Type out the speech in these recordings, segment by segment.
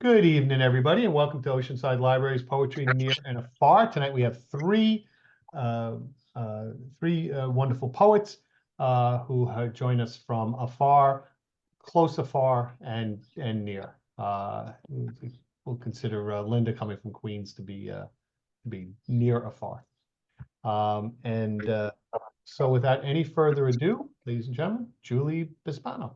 Good evening, everybody, and welcome to Oceanside Library's Poetry Near and Afar. Tonight we have three wonderful poets who have joined us from afar, close afar, and near. We'll consider Linda coming from Queens to be near afar. So without any further ado, ladies and gentlemen, Julie Bisabano.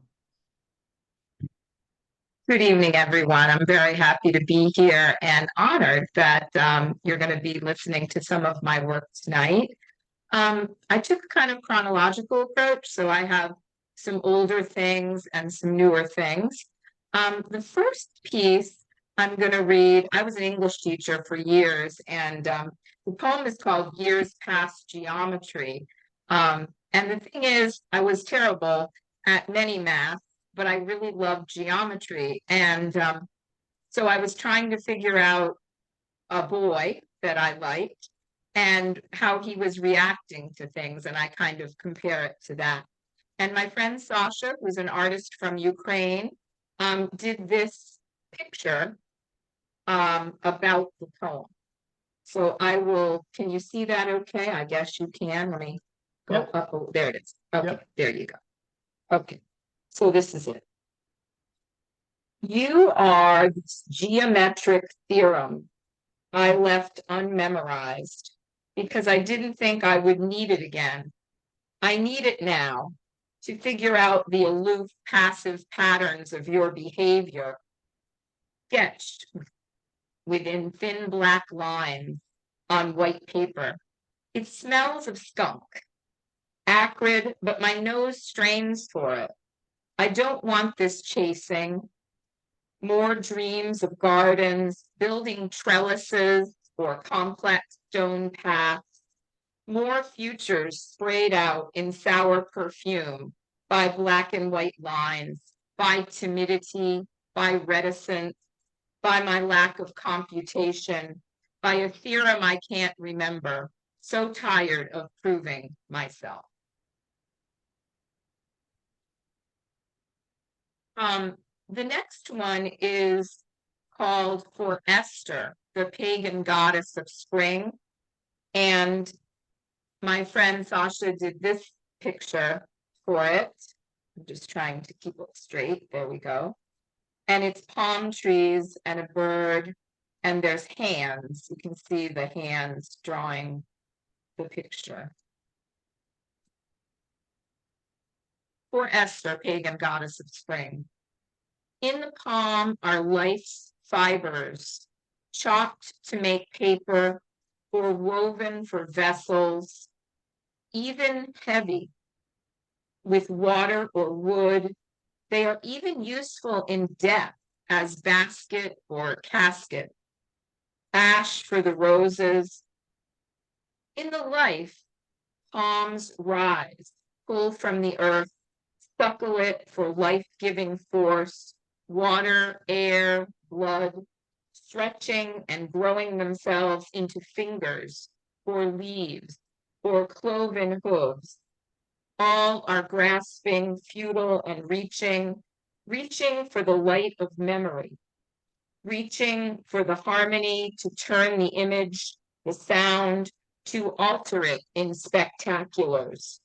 Good evening, everyone. I'm very happy to be here and honored that you're going to be listening to some of my work tonight. I took a kind of chronological approach, so I have some older things and some newer things. The first piece I'm going to read, I was an English teacher for years, and the poem is called Years Past Geometry. And the thing is, I was terrible at many math, but I really loved geometry. And so I was trying to figure out a boy that I liked and how he was reacting to things. And I kind of compare it to that. And my friend Sasha, who's an artist from Ukraine, did this picture about the poem. So can you see that okay? I guess you can. Let me go up. Oh, there it is. Okay, there you go. Okay, so this is it. You are this geometric theorem I left unmemorized because I didn't think I would need it again. I need it now to figure out the aloof, passive patterns of your behavior, sketched within thin black lines on white paper. It smells of skunk, acrid, but my nose strains for it. I don't want this chasing. More dreams of gardens, building trellises or complex stone paths, more futures sprayed out in sour perfume by black and white lines, by timidity, by reticence, by my lack of computation, by a theorem I can't remember, so tired of proving myself. The next one is called For Esther, the pagan goddess of spring. And my friend Sasha did this picture for it. I'm just trying to keep it straight. There we go. And it's palm trees and a bird, and there's hands. You can see the hands drawing the picture. For Esther, pagan goddess of spring. In the palm are life's fibers, chopped to make paper or woven for vessels, even heavy, with water or wood. They are even useful in death as basket or casket, ash for the roses. In the life, palms rise, pull from the earth, suckle it for life-giving force, water, air, blood, stretching and growing themselves into fingers or leaves or cloven hooves. All are grasping, futile, and reaching for the light of memory, reaching for the harmony to turn the image, the sound, to alter it in spectaculars,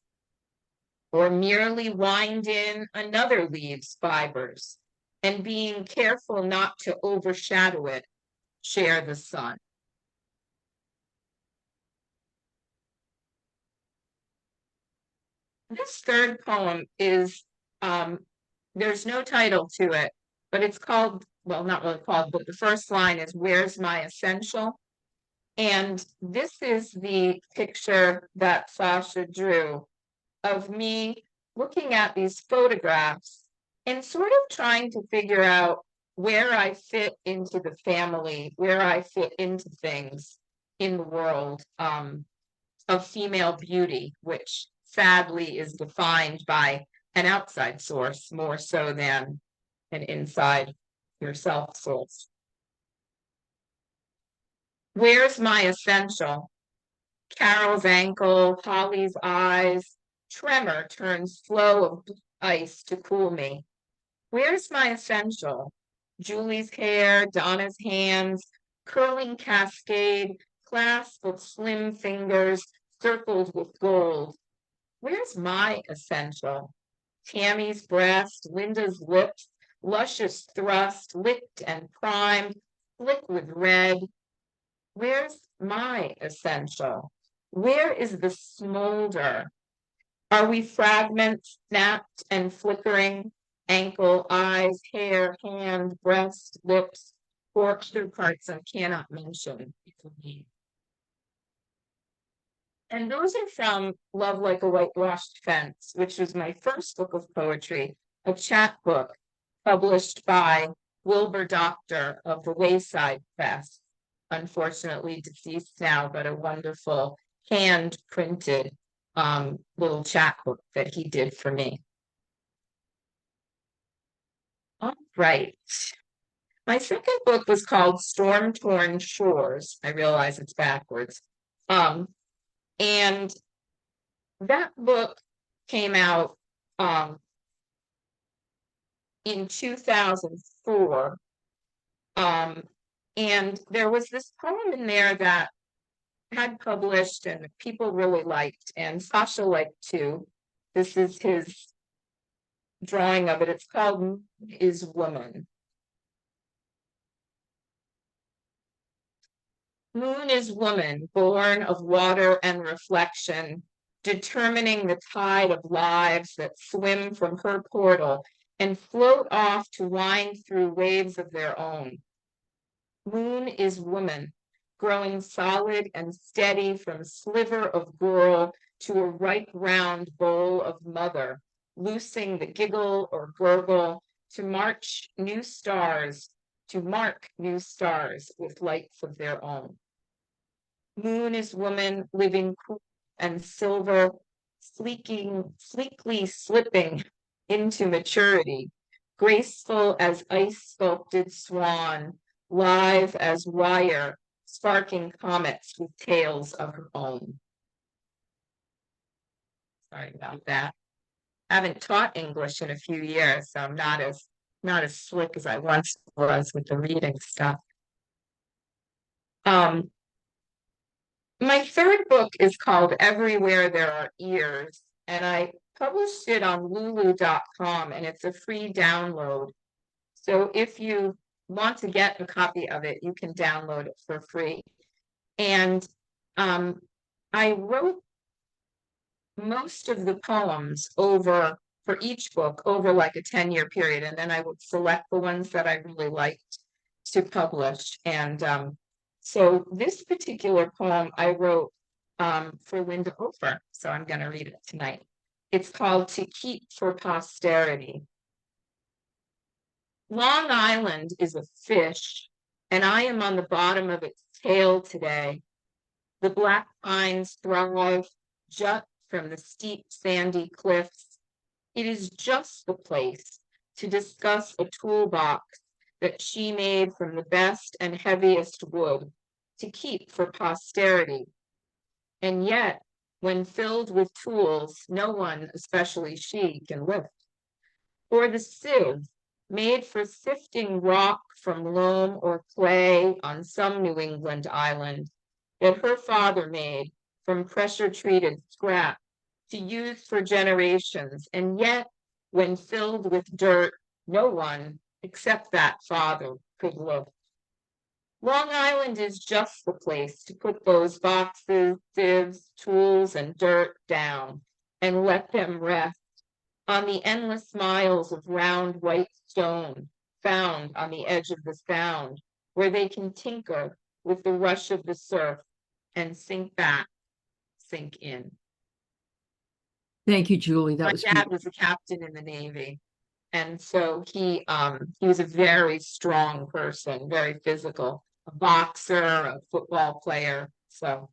or merely wind in another leave's fibers, and being careful not to overshadow it, share the sun. This third poem is, there's no title to it, but it's called, well, not really called, but the first line is, Where's My Essential? And this is the picture that Sasha drew of me looking at these photographs and sort of trying to figure out where I fit into the family, where I fit into things in the world of female beauty, which sadly is defined by an outside source more so than an inside yourself source. Where's my essential? Carol's ankle, Holly's eyes, tremor turns flow of ice to cool me. Where's my essential? Julie's hair, Donna's hands, curling cascade, clasp of slim fingers, circled with gold. Where's my essential? Tammy's breast, Linda's lips, luscious thrust, licked and primed, slick with red. Where's my essential? Where is the smolder? Are we fragments, snapped and flickering? Ankle, eyes, hair, hand, breast, lips, or other parts I cannot mention. And those are from Love Like a Whitewashed Fence, which was my first book of poetry, a chat book published by Wilbur Doctor of the Wayside Press, unfortunately deceased now, but a wonderful hand-printed little chat book that he did for me. All right. My second book was called Storm Torn Shores. I realize it's backwards. And that book came out in 2004. And there was this poem in there that had published and people really liked, and Sasha liked too. This is his drawing of it. It's called Moon is Woman. Moon is woman, born of water and reflection, determining the tide of lives that swim from her portal and float off to wind through waves of their own. Moon is woman, growing solid and steady from sliver of girl to a ripe round bowl of mother, loosing the giggle or gurgle to mark new stars with lights of their own. Moon is woman, living cool and silver, sleekly slipping into maturity, graceful as ice sculpted swan, live as wire, sparking comets with tails of her own. Sorry about that. I haven't taught English in a few years, so I'm not as slick as I once was with the reading stuff. My third book is called Everywhere There Are Ears, and I published it on lulu.com, and it's a free download. So if you want to get a copy of it, you can download it for free. And I wrote most of the poems over for each book over like a 10-year period, and then I would select the ones that I really liked to publish. And so this particular poem I wrote for Linda Opyr, so I'm going to read it tonight. It's called To Keep for Posterity. Long Island is a fish, and I am on the bottom of its tail today. The black pines thrive, jut from the steep sandy cliffs. It is just the place to discuss a toolbox that she made from the best and heaviest wood to keep for posterity. And yet, when filled with tools, no one, especially she, can lift. Or the sieve, made for sifting rock from loam or clay on some New England island, that her father made from pressure-treated scrap to use for generations, and yet, when filled with dirt, no one, except that father, could lift. Long Island is just the place to put those boxes, sieves, tools, and dirt down and let them rest on the endless miles of round white stone found on the edge of the sound, where they can tinker with the rush of the surf and sink back, sink in. Thank you, Julie. That was My dad was a captain in the Navy. And so he was a very strong person, very physical, a boxer, a football player, so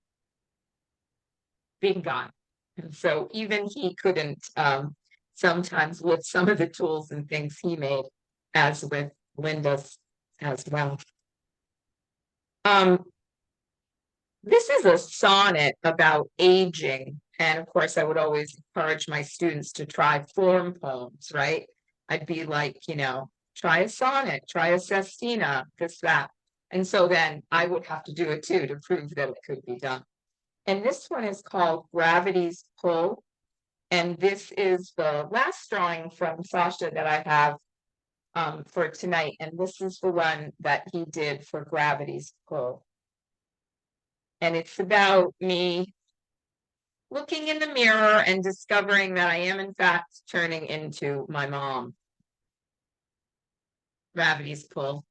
big guy. And so even he couldn't sometimes lift some of the tools and things he made, as with Linda's as well. This is a sonnet about aging. And of course, I would always encourage my students to try form poems, right? I'd be like, try a sonnet, try a sestina, this, that. And so then I would have to do it too to prove that it could be done. And this one is called Gravity's Pull. And this is the last drawing from Sasha that I have for tonight. And this is the one that he did for Gravity's Pull. And it's about me looking in the mirror and discovering that I am in fact turning into my mom. Gravity's Pull.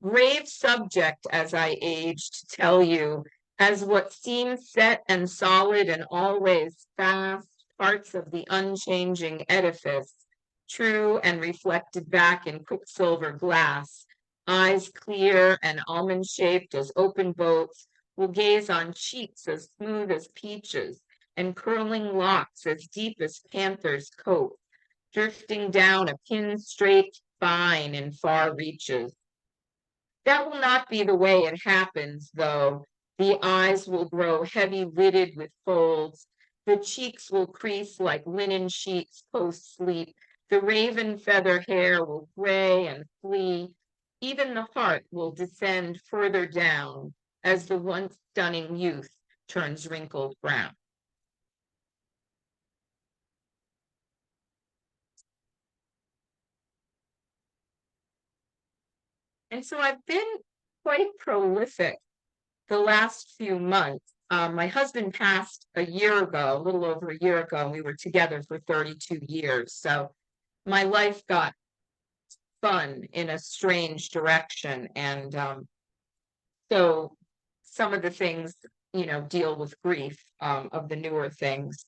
Grave subject as I age to tell you, as what seems set and solid and always fast, parts of the unchanging edifice, true and reflected back in quicksilver glass, eyes clear and almond-shaped as open boats, will gaze on cheeks as smooth as peaches, and curling locks as deep as panther's coat, drifting down a pin-straight spine in far reaches. That will not be the way it happens, though. The eyes will grow heavy-lidded with folds. The cheeks will crease like linen sheets post-sleep. The raven feather hair will gray and flee. Even the heart will descend further down as the once stunning youth turns wrinkled brown. And so I've been quite prolific the last few months. My husband passed a year ago, a little over a year ago, and we were together for 32 years. So my life got fun in a strange direction. And so some of the things, deal with grief of the newer things.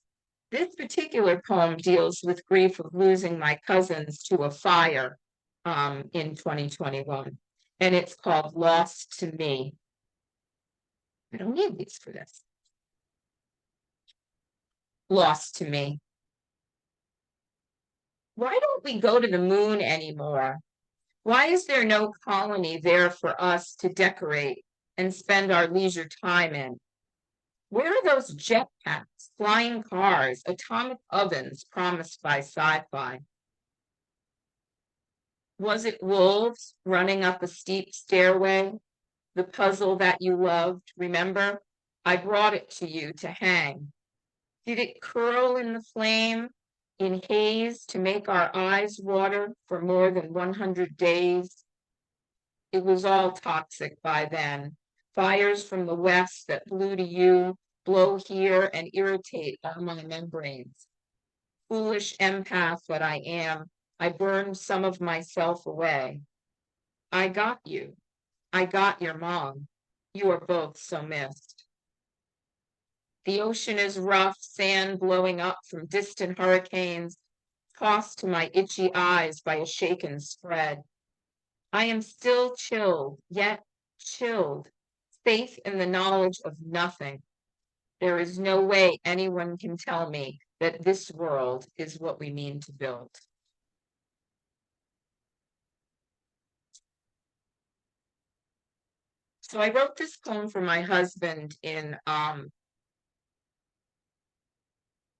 This particular poem deals with grief of losing my cousins to a fire in 2021. And it's called Lost to Me. I don't need these for this. Lost to me. Why don't we go to the moon anymore? Why is there no colony there for us to decorate and spend our leisure time in? Where are those jetpacks, flying cars, atomic ovens promised by sci-fi? Was it wolves running up a steep stairway? The puzzle that you loved, remember? I brought it to you to hang. Did it curl in the flame, in haze, to make our eyes water for more than 100 days? It was all toxic by then. Fires from the west that blew to you, blow here and irritate all my membranes. Foolish empath that I am, I burned some of myself away. I got you. I got your mom. You are both so missed. The ocean is rough, sand blowing up from distant hurricanes, tossed to my itchy eyes by a shaken spread. I am still chilled, yet chilled, faith in the knowledge of nothing. There is no way anyone can tell me that this world is what we mean to build. So I wrote this poem for my husband in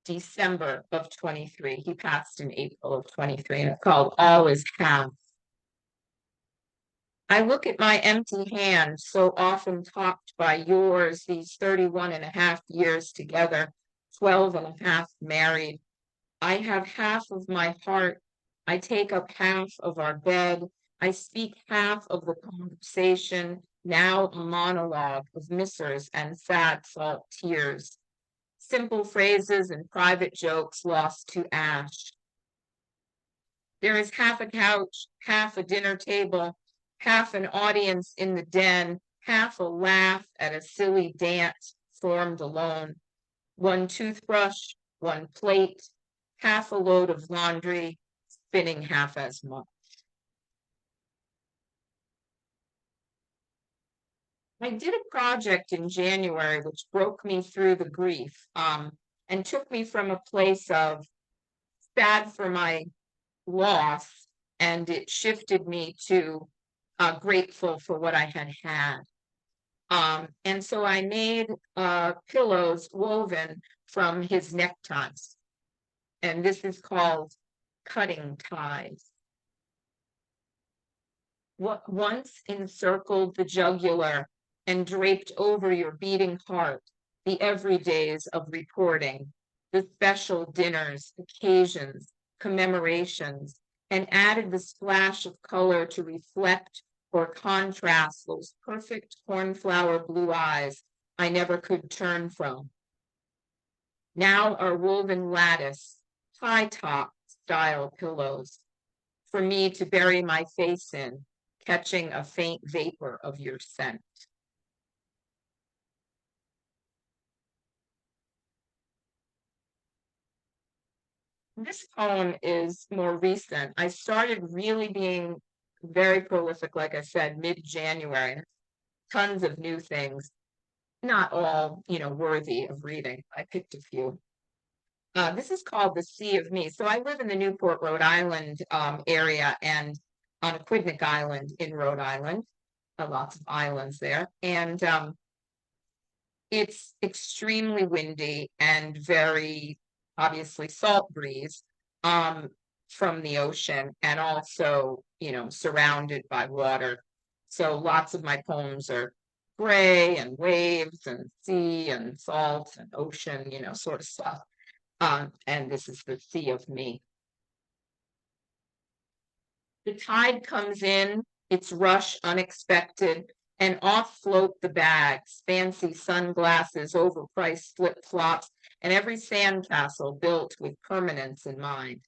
December of 23. He passed in April of 23, and it's called All Is Half. I look at my empty hand, so often topped by yours, these 31 and a half years together, 12 and a half married. I have half of my heart. I take up half of our bed. I speak half of the conversation, now a monologue of missers and sad salt tears. Simple phrases and private jokes lost to ash. There is half a couch, half a dinner table, half an audience in the den, half a laugh at a silly dance formed alone. One toothbrush, one plate, half a load of laundry, spinning half as much. I did a project in January which broke me through the grief and took me from a place of sad for my loss, and it shifted me to grateful for what I had had. And so I made pillows woven from his neckties. And this is called Cutting Ties. what once encircled the jugular and draped over your beating heart the everydays of reporting, the special dinners, occasions, commemorations, and added the splash of color to reflect or contrast those perfect cornflower blue eyes I never could turn from. Now are woven lattice, high top style pillows for me to bury my face in, catching a faint vapor of your scent. This poem is more recent. I started really being very prolific, like I said, mid-January. Tons of new things, not all, worthy of reading. I picked a few. This is called The Sea of Me. So I live in the Newport, Rhode Island area and on Aquidneck Island in Rhode Island. Lots of islands there. And it's extremely windy and very obviously salt breeze from the ocean, and also, surrounded by water. So lots of my poems are gray and waves and sea and salt and ocean, sort of stuff. And this is The Sea of Me. The tide comes in, its rush unexpected, and off float the bags, fancy sunglasses, overpriced flip-flops, and every sandcastle built with permanence in mind.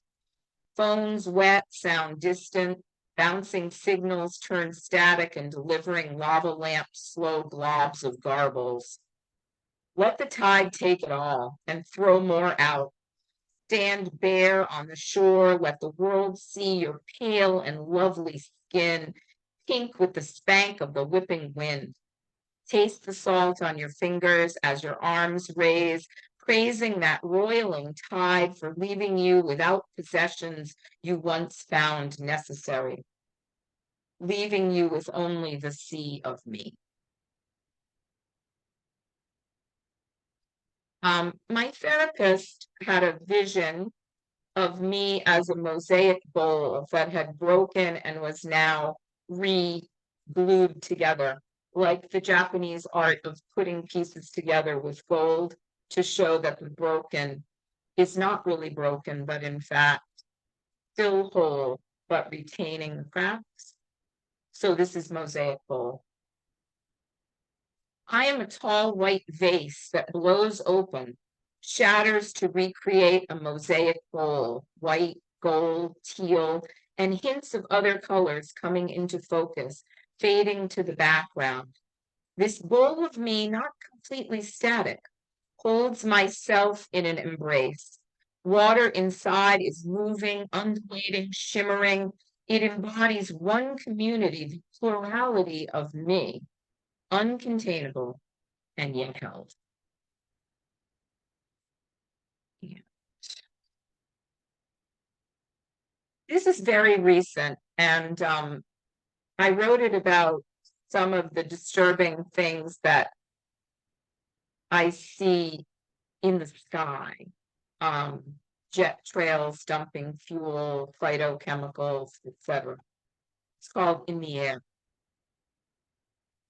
Phones wet, sound distant, bouncing signals turn static and delivering lava lamp slow globs of garbles. Let the tide take it all and throw more out. Stand bare on the shore, let the world see your pale and lovely skin, pink with the spank of the whipping wind. Taste the salt on your fingers as your arms raise, praising that roiling tide for leaving you without possessions you once found necessary, leaving you with only the sea of me. My therapist had a vision of me as a mosaic bowl that had broken and was now re-glued together, like the Japanese art of putting pieces together with gold to show that the broken is not really broken, but in fact still whole, but retaining the cracks. So this is mosaic bowl. I am a tall white vase that blows open, shatters to recreate a mosaic bowl, white, gold, teal, and hints of other colors coming into focus, fading to the background. This bowl of me, not completely static, holds myself in an embrace. Water inside is moving, undulating, shimmering. It embodies one community, the plurality of me, uncontainable and yet held. Yeah. This is very recent, and I wrote it about some of the disturbing things that I see in the sky. Jet trails dumping fuel, phytochemicals, etc. It's called In the Air.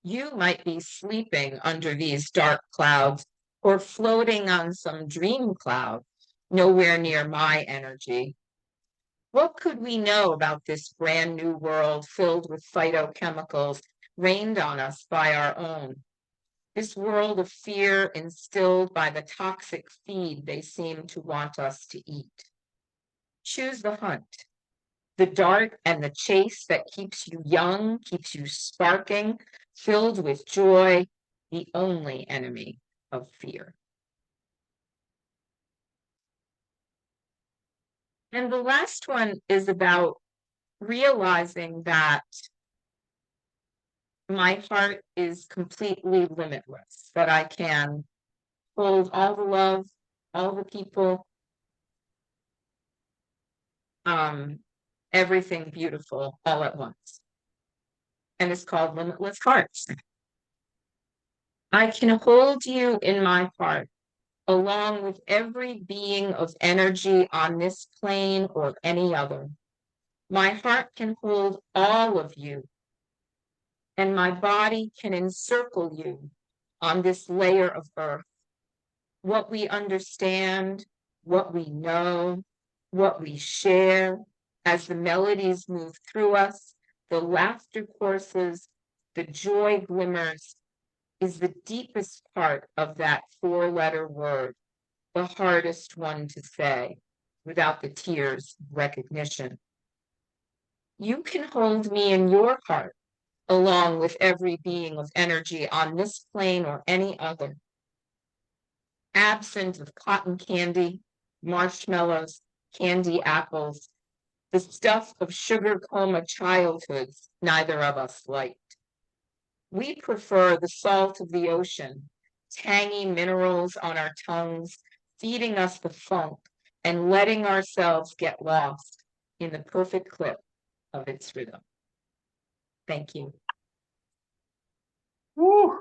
You might be sleeping under these dark clouds or floating on some dream cloud, nowhere near my energy. What could we know about this brand new world filled with phytochemicals rained on us by our own? This world of fear instilled by the toxic feed they seem to want us to eat. Choose the hunt, the dart and the chase that keeps you young, keeps you sparking, filled with joy, the only enemy of fear. And the last one is about realizing that my heart is completely limitless, that I can hold all the love, all the people, everything beautiful all at once. And it's called Limitless Hearts. I can hold you in my heart, along with every being of energy on this plane or any other. My heart can hold all of you and my body can encircle you on this layer of earth. What we understand, what we know, what we share, as the melodies move through us, the laughter courses, the joy glimmers, is the deepest part of that four-letter word, the hardest one to say without the tears of recognition. You can hold me in your heart, along with every being of energy on this plane or any other. Absent of cotton candy, marshmallows, candy apples, the stuff of sugar coma childhoods neither of us liked. We prefer the salt of the ocean, tangy minerals on our tongues, feeding us the funk and letting ourselves get lost in the perfect clip of its rhythm. Thank you. Woo!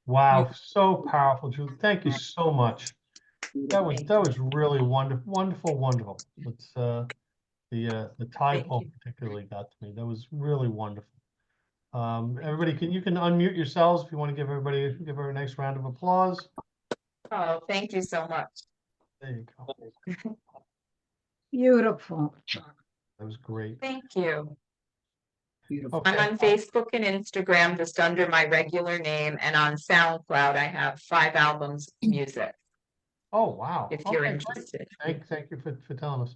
Wow, so powerful, Julie. Thank you so much. That was really wonderful. It's the tie Thank poem you. particularly got to me. That was really wonderful. Everybody, you can unmute yourselves if you want to give her a nice round of applause. Oh, thank you so much. There you go. Beautiful. That was great. Thank you. Beautiful. Okay. I'm on Facebook and Instagram just under my regular name, and on SoundCloud I have 5 albums of music Oh, wow. if you're Okay, great. interested. Thank you for telling us.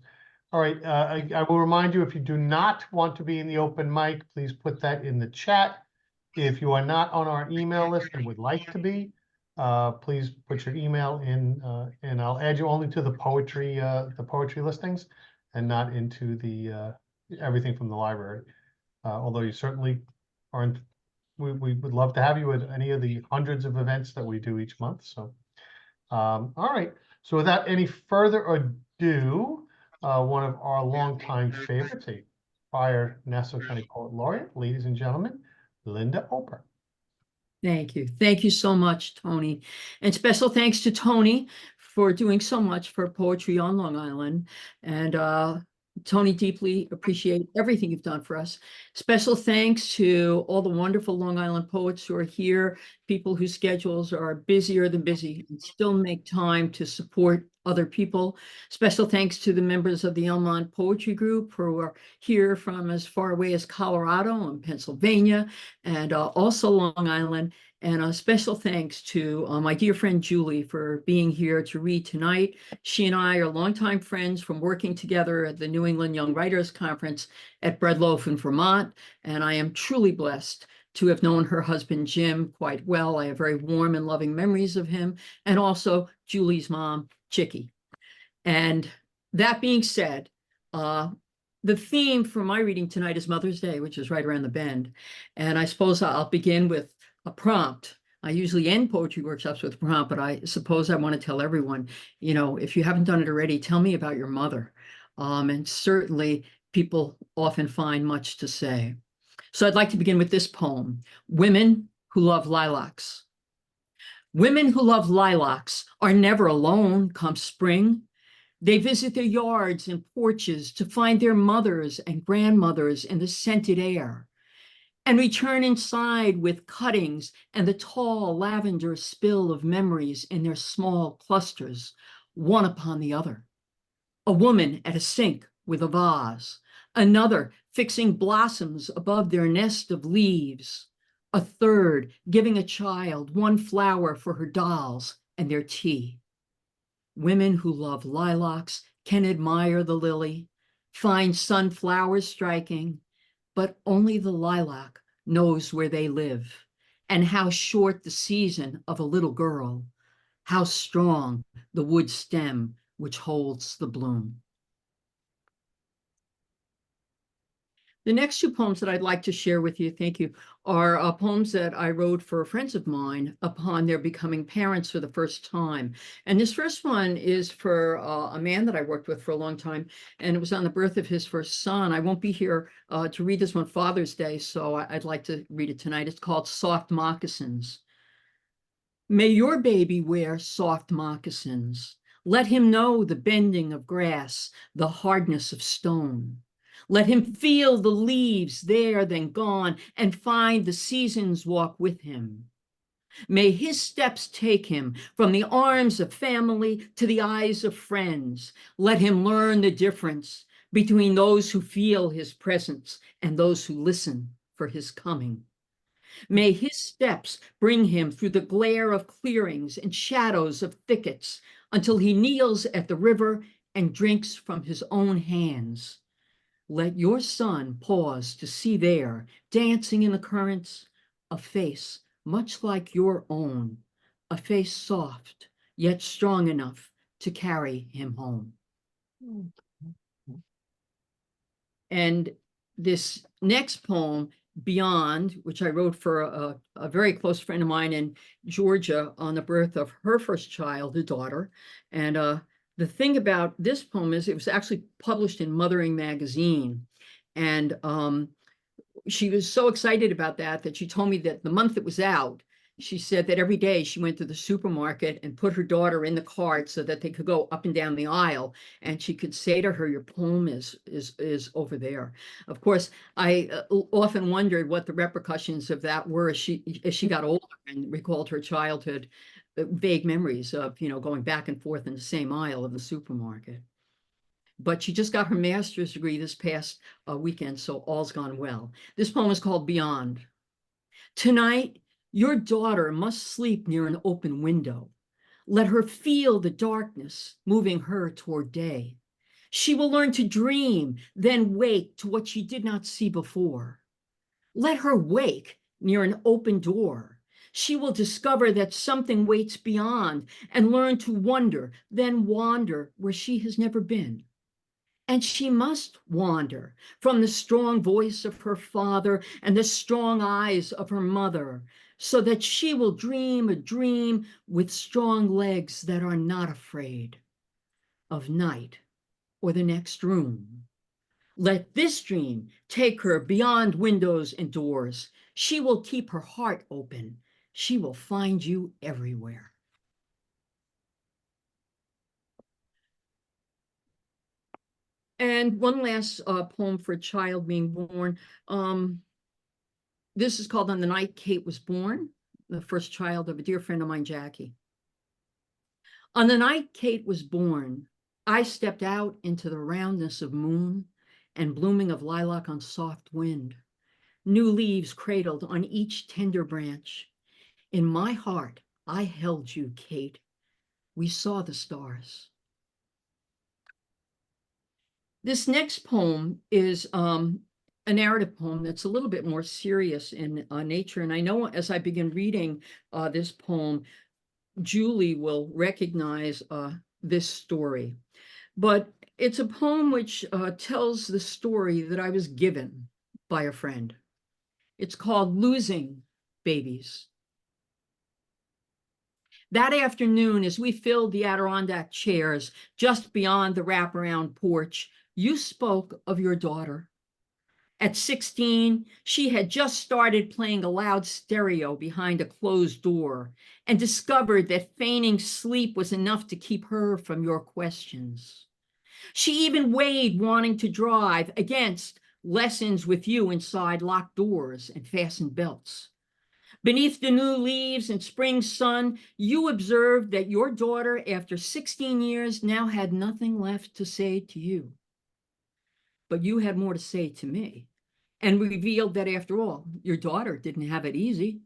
All right, I will remind you, if you do not want to be in the open mic, please put that in the chat. If you are not on our email list and would like to be, please put your email in, and I'll add you only to the poetry listings and not into the everything from the library. Although you certainly aren't, we would love to have you at any of the hundreds of events that we do each month. So, all right. So without any further ado, one of our longtime favorites, a prior Nassau County Poet Laureate, ladies and gentlemen, Linda Opyr. Thank you. Thank you so much, Tony. And special thanks to Tony for doing so much for poetry on Long Island. And Tony, deeply appreciate everything you've done for us. Special thanks to all the wonderful Long Island poets who are here, people whose schedules are busier than busy and still make time to support other people. Special thanks to the members of the Elmont Poetry Group who are here from as far away as Colorado and Pennsylvania, and also Long Island. And a special thanks to my dear friend Julie for being here to read tonight. She and I are longtime friends from working together at the New England Young Writers Conference at Bread Loaf in Vermont. And I am truly blessed to have known her husband, Jim, quite well. I have very warm and loving memories of him, and also Julie's mom, Chicky. And that being said, the theme for my reading tonight is Mother's Day, which is right around the bend. And I suppose I'll begin with a prompt. I usually end poetry workshops with a prompt, but I suppose I want to tell everyone, you know, if you haven't done it already, tell me about your mother. And certainly people often find much to say. So I'd like to begin with this poem, Women Who Love Lilacs. Women who love lilacs are never alone come spring. They visit their yards and porches to find their mothers and grandmothers in the scented air, and return inside with cuttings and the tall lavender spill of memories in their small clusters, one upon the other. A woman at a sink with a vase, another fixing blossoms above their nest of leaves, a third giving a child one flower for her dolls and their tea. Women who love lilacs can admire the lily, find sunflowers striking, but only the lilac knows where they live and how short the season of a little girl, how strong the wood stem which holds the bloom. The next 2 poems that I'd like to share with you, thank you, are poems that I wrote for friends of mine upon their becoming parents for the first time. And this first one is for a man that I worked with for a long time, and it was on the birth of his first son. I won't be here to read this one Father's Day, so I'd like to read it tonight. It's called Soft Moccasins. May your baby wear soft moccasins. Let him know the bending of grass, the hardness of stone. Let him feel the leaves there then gone and find the seasons walk with him. May his steps take him from the arms of family to the eyes of friends. Let him learn the difference between those who feel his presence and those who listen for his coming. May his steps bring him through the glare of clearings and shadows of thickets until he kneels at the river and drinks from his own hands. Let your son pause to see there, dancing in the currents, a face much like your own, a face soft, yet strong enough to carry him home. And this next poem, Beyond, which I wrote for a very close friend of mine in Georgia on the birth of her first child, a daughter. And the thing about this poem is it was actually published in Mothering magazine. And she was so excited about that she told me that the month it was out, she said that every day she went to the supermarket and put her daughter in the cart so that they could go up and down the aisle, and she could say to her, your poem is over there. Of course, I often wondered what the repercussions of that were as she got older and recalled her childhood, vague memories of, going back and forth in the same aisle of the supermarket. But she just got her master's degree this past weekend, so all's gone well. This poem is called Beyond. Tonight, your daughter must sleep near an open window. Let her feel the darkness moving her toward day. She will learn to dream, then wake to what she did not see before. Let her wake near an open door. She will discover that something waits beyond and learn to wonder, then wander where she has never been. And she must wander from the strong voice of her father and the strong eyes of her mother, so that she will dream a dream with strong legs that are not afraid of night or the next room. Let this dream take her beyond windows and doors. She will keep her heart open. She will find you everywhere. And one last poem for a child being born. This is called On the Night Kate Was Born, the first child of a dear friend of mine, Jackie. On the night Kate was born, I stepped out into the roundness of moon and blooming of lilac on soft wind, new leaves cradled on each tender branch. In my heart, I held you, Kate. We saw the stars. This next poem is a narrative poem that's a little bit more serious in nature. And I know as I begin reading this poem, Julie will recognize this story. But it's a poem which tells the story that I was given by a friend. It's called Losing Babies. That afternoon, as we filled the Adirondack chairs just beyond the wraparound porch, you spoke of your daughter. At 16, she had just started playing a loud stereo behind a closed door and discovered that feigning sleep was enough to keep her from your questions. She even weighed wanting to drive against lessons with you inside locked doors and fastened belts. Beneath the new leaves and spring sun, you observed that your daughter, after 16 years, now had nothing left to say to you. But you had more to say to me, and revealed that, after all, your daughter didn't have it easy.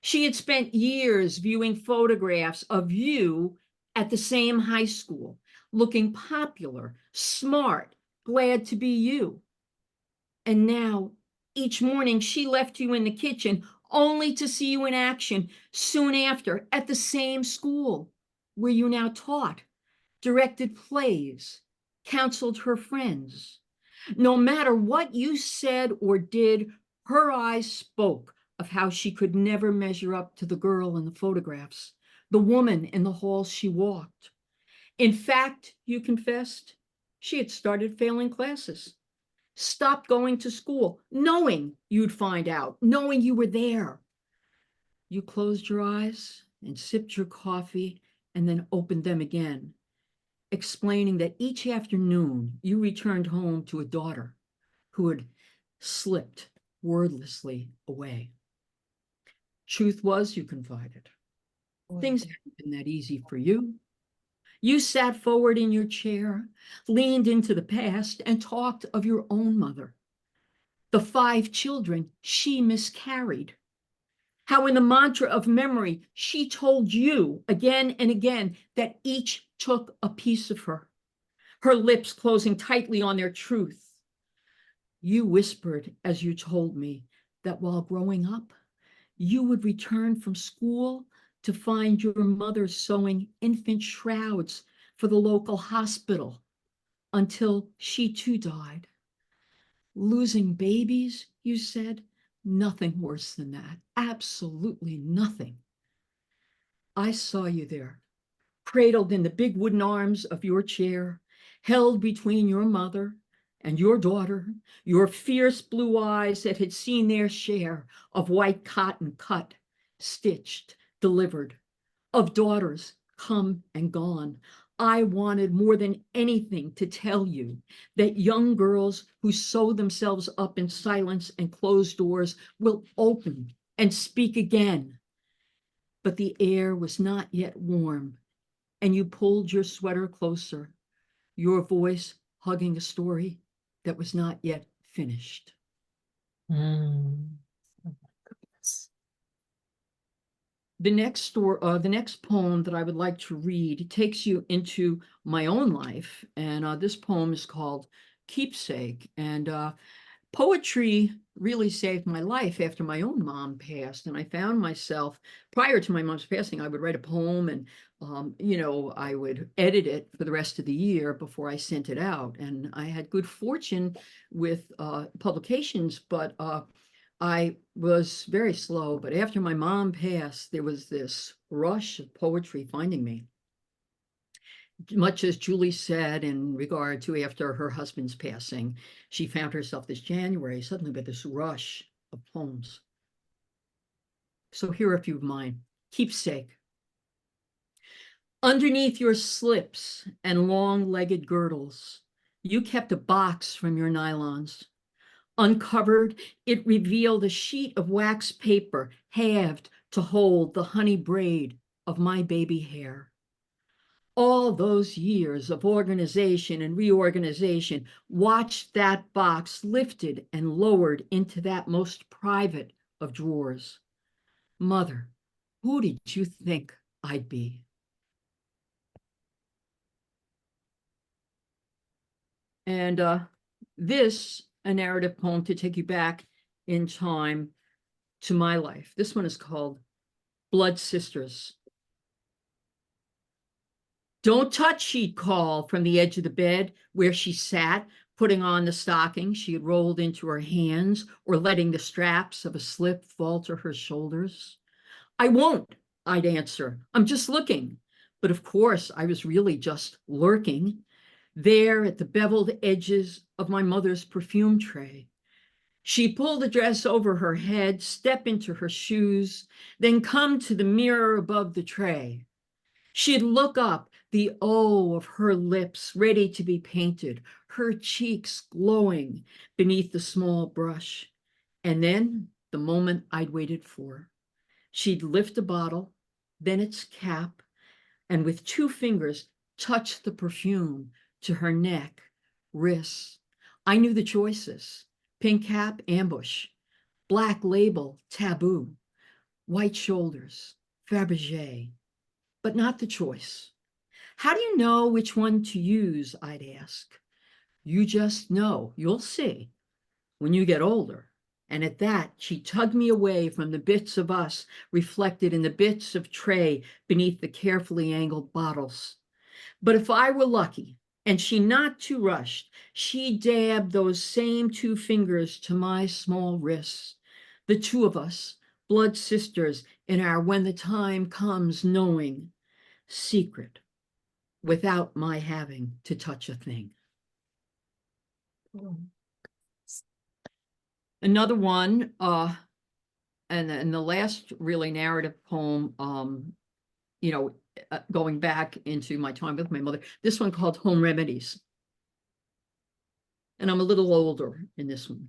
She had spent years viewing photographs of you at the same high school, looking popular, smart, glad to be you. And now, each morning, she left you in the kitchen only to see you in action soon after at the same school where you now taught, directed plays, counseled her friends. No matter what you said or did, her eyes spoke of how she could never measure up to the girl in the photographs, the woman in the halls she walked. In fact, you confessed, she had started failing classes, stopped going to school, knowing you'd find out, knowing you were there. You closed your eyes and sipped your coffee and then opened them again, explaining that each afternoon you returned home to a daughter who had slipped wordlessly away. Truth was, you confided, things hadn't been that easy for you. You sat forward in your chair, leaned into the past, and talked of your own mother, the 5 children she miscarried. How in the mantra of memory, she told you again and again that each took a piece of her, her lips closing tightly on their truth. You whispered as you told me that while growing up, you would return from school to find your mother sewing infant shrouds for the local hospital until she too died. Losing babies, you said, nothing worse than that, absolutely nothing. I saw you there, cradled in the big wooden arms of your chair, held between your mother and your daughter, your fierce blue eyes that had seen their share of white cotton cut, stitched, delivered, of daughters come and gone. I wanted more than anything to tell you that young girls who sew themselves up in silence and closed doors will open and speak again. But the air was not yet warm, and you pulled your sweater closer, your voice hugging a story that was not yet finished. Oh my goodness. The next poem that I would like to read takes you into my own life, and this poem is called Keepsake. And poetry really saved my life after my own mom passed, and I found myself, prior to my mom's passing, I would write a poem and I would edit it for the rest of the year before I sent it out. And I had good fortune with publications, but I was very slow. But after my mom passed, there was this rush of poetry finding me. Much as Julie said in regard to after her husband's passing, she found herself this January suddenly with this rush of poems. So here are a few of mine. Keepsake. Underneath your slips and long-legged girdles, you kept a box from your nylons. Uncovered, it revealed a sheet of wax paper halved to hold the honey braid of my baby hair. All those years of organization and reorganization watched that box lifted and lowered into that most private of drawers. Mother, who did you think I'd be? And this, a narrative poem to take you back in time to my life. This one is called Blood Sisters. Don't touch, she'd call from the edge of the bed where she sat, putting on the stocking she had rolled into her hands or letting the straps of a slip fall to her shoulders. I won't, I'd answer. I'm just looking. But of course, I was really just lurking there at the beveled edges of my mother's perfume tray. She'd pull the dress over her head, step into her shoes, then come to the mirror above the tray. She'd look up, the O of her lips ready to be painted, her cheeks glowing beneath the small brush. And then the moment I'd waited for. She'd lift a bottle, then its cap, and with 2 fingers touch the perfume to her neck, wrists. I knew the choices: pink cap, ambush; black label, taboo; white shoulders, Fabergé, but not the choice. How do you know which one to use, I'd ask. You just know, you'll see, when you get older. And at that, she tugged me away from the bits of us reflected in the bits of tray beneath the carefully angled bottles. But if I were lucky, and she not too rushed, she dabbed those same 2 fingers to my small wrists. The 2 of us, blood sisters in our when the time comes knowing secret, without my having to touch a thing. Another one, and the last really narrative poem, going back into my time with my mother, this one called Home Remedies. and I'm a little older in this one.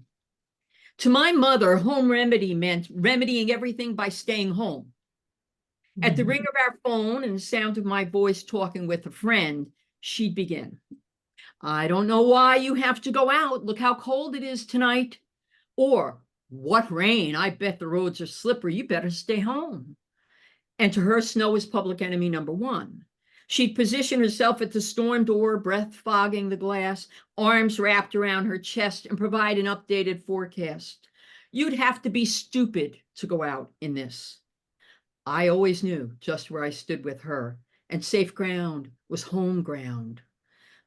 To my mother, home remedy meant remedying everything by staying home. At the ring of our phone and the sound of my voice talking with a friend, she'd begin. I don't know why you have to go out. Look how cold it is tonight. Or, what rain. I bet the roads are slippery. You better stay home. And to her, snow is public enemy number one. She'd position herself at the storm door, breath fogging the glass, arms wrapped around her chest, and provide an updated forecast. You'd have to be stupid to go out in this. I always knew just where I stood with her, and safe ground was home ground.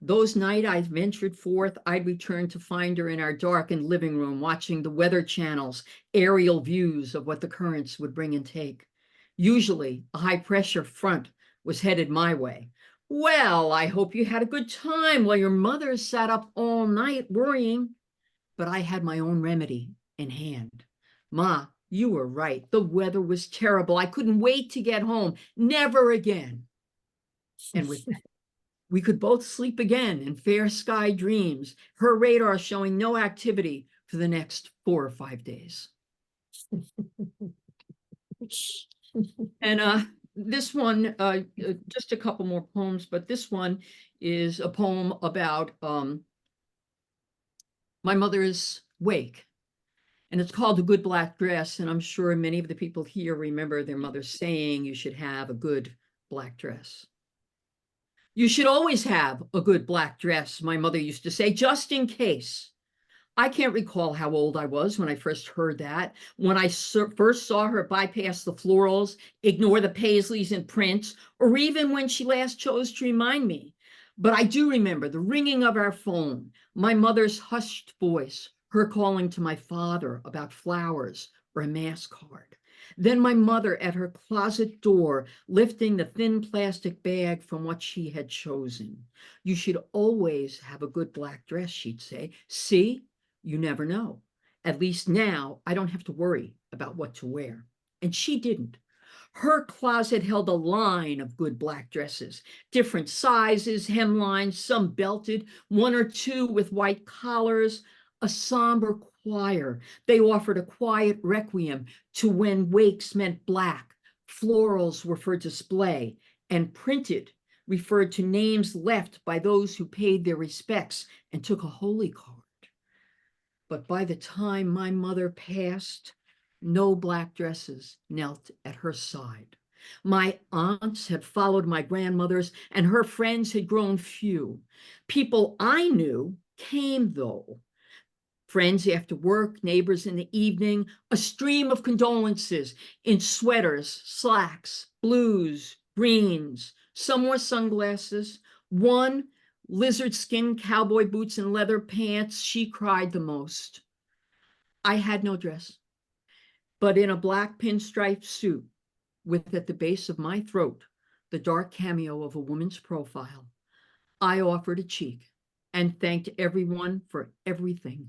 Those nights I ventured forth, I'd return to find her in our darkened living room, watching the weather channels, aerial views of what the currents would bring and take. Usually, a high-pressure front was headed my way. Well, I hope you had a good time while your mother sat up all night worrying. But I had my own remedy in hand. Ma, you were right. The weather was terrible. I couldn't wait to get home. Never again. And with that, we could both sleep again in fair sky dreams, her radar showing no activity for the next 4 or 5 days. And this one, just a couple more poems, but this one is a poem about my mother's wake. And it's called A Good Black Dress. And I'm sure many of the people here remember their mother saying you should have a good black dress. You should always have a good black dress, my mother used to say, just in case. I can't recall how old I was when I first heard that. When I first saw her bypass the florals, ignore the paisleys and prints, or even when she last chose to remind me. But I do remember the ringing of our phone, my mother's hushed voice, her calling to my father about flowers or a mass card. Then my mother at her closet door, lifting the thin plastic bag from what she had chosen. You should always have a good black dress, she'd say. See, you never know. At least now I don't have to worry about what to wear. And she didn't. Her closet held a line of good black dresses, different sizes, hemlines, some belted, 1 or 2 with white collars, a somber choir. They offered a quiet requiem to when wakes meant black. Florals were for display, and printed referred to names left by those who paid their respects and took a holy card. But by the time my mother passed, no black dresses knelt at her side. My aunts had followed my grandmothers, and her friends had grown few. People I knew came, though. Friends after work, neighbors in the evening, a stream of condolences in sweaters, slacks, blues, greens. Some wore sunglasses. One, lizard skin cowboy boots and leather pants. She cried the most. I had no dress, but in a black pinstripe suit with at the base of my throat the dark cameo of a woman's profile, I offered a cheek and thanked everyone for everything.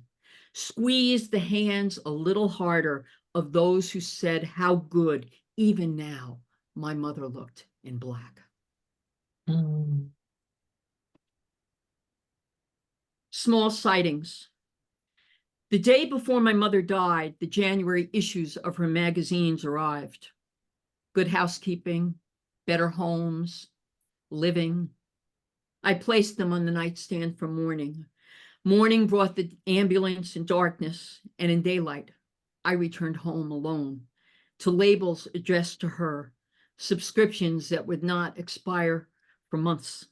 Squeezed the hands a little harder of those who said how good, even now, my mother looked in black. Small sightings. The day before my mother died, the January issues of her magazines arrived. Good Housekeeping, Better Homes, Living. I placed them on the nightstand for mourning. Morning brought the ambulance in darkness, and in daylight, I returned home alone to labels addressed to her, subscriptions that would not expire for months.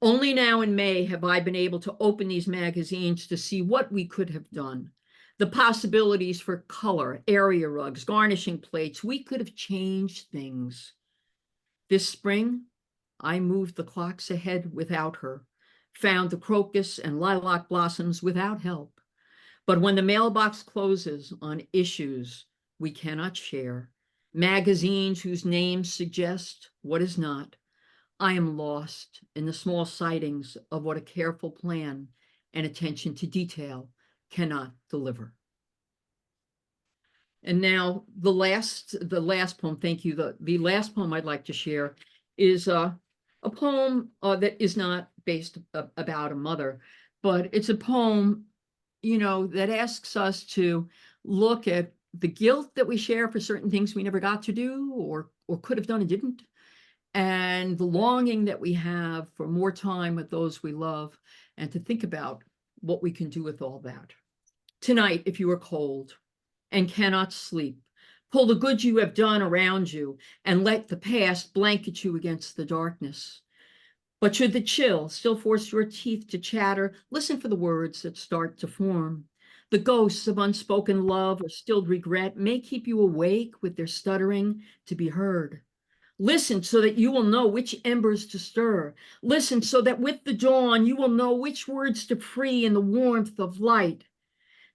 Only now in May have I been able to open these magazines to see what we could have done. The possibilities for color, area rugs, garnishing plates. We could have changed things. This spring, I moved the clocks ahead without her, found the crocus and lilac blossoms without help. But when the mailbox closes on issues we cannot share, magazines whose names suggest what is not, I am lost in the small sightings of what a careful plan and attention to detail cannot deliver. And now the last poem, thank you. The last poem I'd like to share is a poem that is not based about a mother, but it's a poem, that asks us to look at the guilt that we share for certain things we never got to do or could have done and didn't, and the longing that we have for more time with those we love, and to think about what we can do with all that. Tonight, if you are cold and cannot sleep, pull the good you have done around you and let the past blanket you against the darkness. But should the chill still force your teeth to chatter, listen for the words that start to form. The ghosts of unspoken love or stilled regret may keep you awake with their stuttering to be heard. Listen so that you will know which embers to stir. Listen so that with the dawn you will know which words to free in the warmth of light.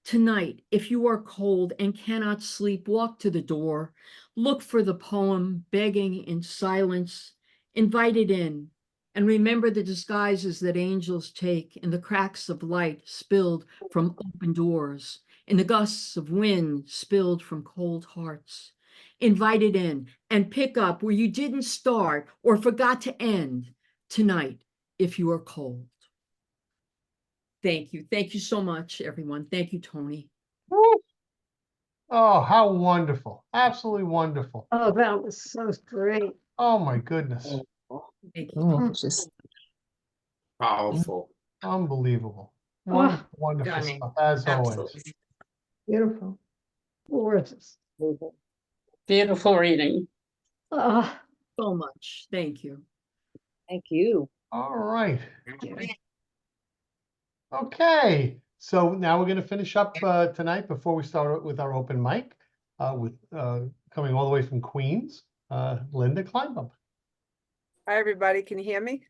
Tonight, if you are cold and cannot sleep, walk to the door. Look for the poem, begging in silence. Invite it in. And remember the disguises that angels take in the cracks of light spilled from open doors, in the gusts of wind spilled from cold hearts. Invite it in and pick up where you didn't start or forgot to end tonight if you are cold. Thank you. Thank you so much, everyone. Thank you, Tony. Woo. Oh, how wonderful. Absolutely wonderful. Oh, that was so great. Oh, my goodness. Thank you. Oh, just Powerful. Unbelievable. Oh, Wonderful, wonderful stunning. stuff, as always. Absolutely. beautiful. Gorgeous. Beautiful reading. Ah, So much. Thank you. Thank you. All right. Okay, so now we're going to finish up tonight before we start with our open mic with coming all the way from Queens, Linda Kleinbub. Hi, everybody. Can you hear me?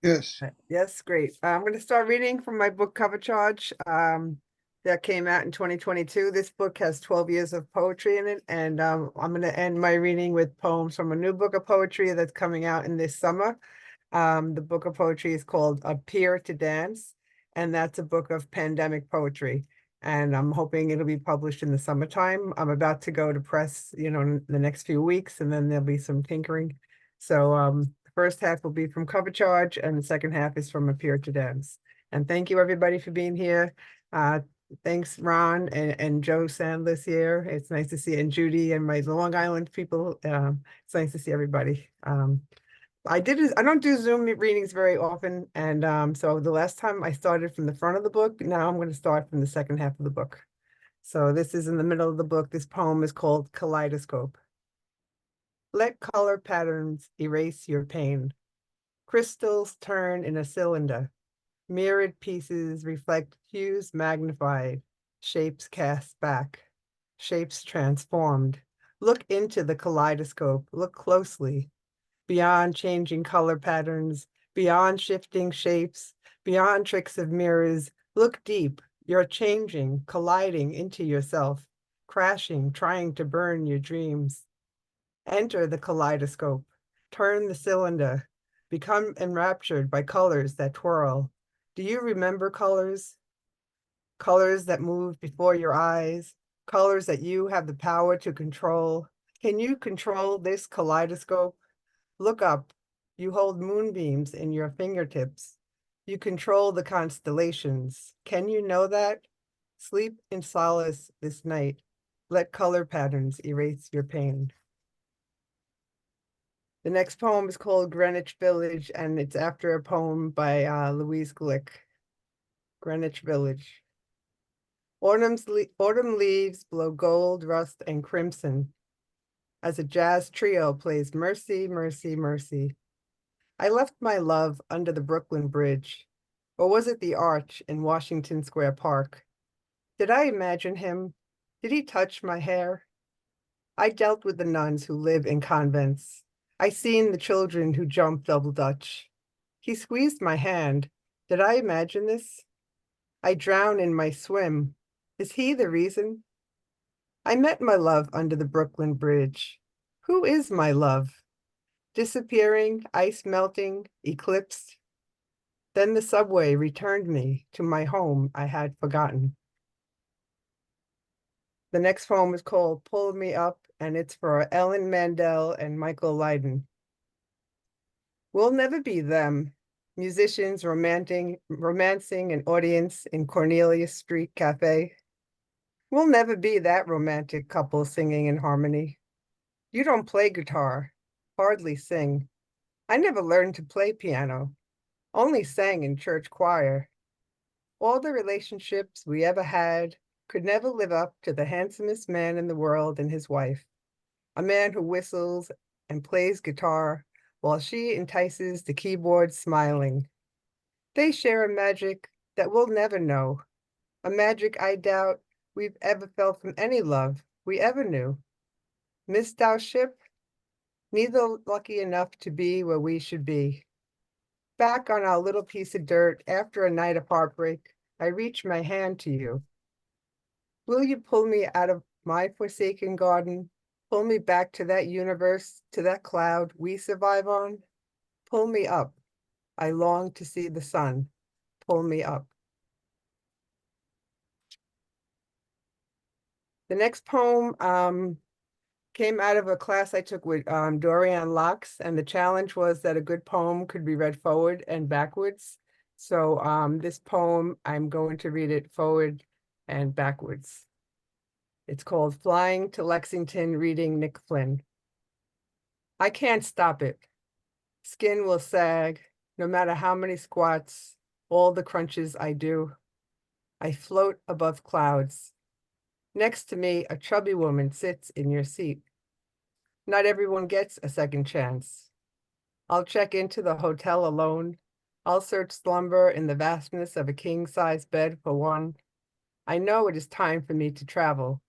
Yes. Yes, great. I'm going to start reading from my book Cover Charge that came out in 2022. This book has 12 years of poetry in it, and I'm going to end my reading with poems from a new book of poetry that's coming out in this summer. The book of poetry is called Opyr to Dance, and that's a book of pandemic poetry. And I'm hoping it'll be published in the summertime. I'm about to go to press, in the next few weeks, and then there'll be some tinkering. So the first half will be from Cover Charge, and the second half is from Opyr to Dance. And thank you, everybody, for being here. Thanks, Ron and Joe Sandless here. It's nice to see, and Judy and my Long Island people. It's nice to see everybody. I don't do Zoom readings very often, and so the last time I started from the front of the book. Now I'm going to start from the second half of the book. So this is in the middle of the book. This poem is called Kaleidoscope. Let color patterns erase your pain. Crystals turn in a cylinder. Mirrored pieces reflect hues magnified, shapes cast back, shapes transformed. Look into the kaleidoscope, look closely. Beyond changing color patterns, beyond shifting shapes, beyond tricks of mirrors, look deep. You're changing, colliding into yourself, crashing, trying to burn your dreams. Enter the kaleidoscope, turn the cylinder, become enraptured by colors that twirl. Do you remember colors? Colors that move before your eyes, colors that you have the power to control. Can you control this kaleidoscope? Look up. You hold moonbeams in your fingertips. You control the constellations. Can you know that? Sleep in solace this night. Let color patterns erase your pain. The next poem is called Greenwich Village, and it's after a poem by Louise Glick. Greenwich Village. Autumn leaves blow gold, rust, and crimson as a jazz trio plays Mercy, Mercy, Mercy. I left my love under the Brooklyn Bridge, or was it the Arch in Washington Square Park? Did I imagine him? Did he touch my hair? I dealt with the nuns who live in convents. I seen the children who jump double dutch. He squeezed my hand. Did I imagine this? I drown in my swim. Is he the reason? I met my love under the Brooklyn Bridge. Who is my love? Disappearing, ice melting, eclipsed. Then the subway returned me to my home I had forgotten. The next poem is called Pull Me Up, and it's for Ellen Mandel and Michael Lydon. We'll never be them. musicians romancing an audience in Cornelius Street Cafe. We'll never be that romantic couple singing in harmony. You don't play guitar, hardly sing. I never learned to play piano, only sang in church choir. All the relationships we ever had could never live up to the handsomest man in the world and his wife, a man who whistles and plays guitar while she entices the keyboard smiling. They share a magic that we'll never know, a magic I doubt we've ever felt from any love we ever knew. Missed our ship, neither lucky enough to be where we should be. Back on our little piece of dirt after a night of heartbreak, I reach my hand to you. Will you pull me out of my forsaken garden? Pull me back to that universe, to that cloud we survive on? Pull me up. I long to see the sun. Pull me up. The next poem came out of a class I took with Dorian Locks, and the challenge was that a good poem could be read forward and backwards. So this poem, I'm going to read it forward and backwards. It's called Flying to Lexington, reading Nick Flynn. I can't stop it. Skin will sag, no matter how many squats, all the crunches I do. I float above clouds. Next to me, a chubby woman sits in your seat. Not everyone gets a second chance. I'll check into the hotel alone. I'll search slumber in the vastness of a king-size bed for one. I know it is time for me to travel.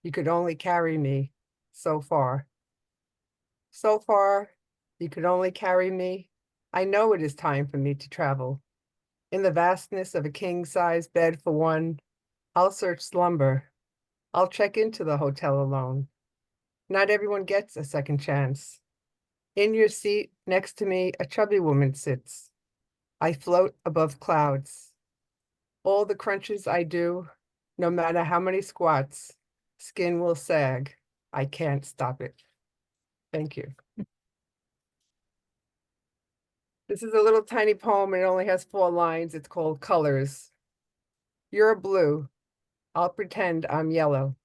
You could only carry me so far. So far, you could only carry me. I know it is time for me to travel. In the vastness of a king-size bed for one, I'll search slumber. I'll check into the hotel alone. Not everyone gets a second chance. In your seat next to me, a chubby woman sits. I float above clouds. All the crunches I do, no matter how many squats, skin will sag. I can't stop it. Thank you. This is a little tiny poem and it only has 4 lines. It's called Colors. You're blue. I'll pretend I'm yellow.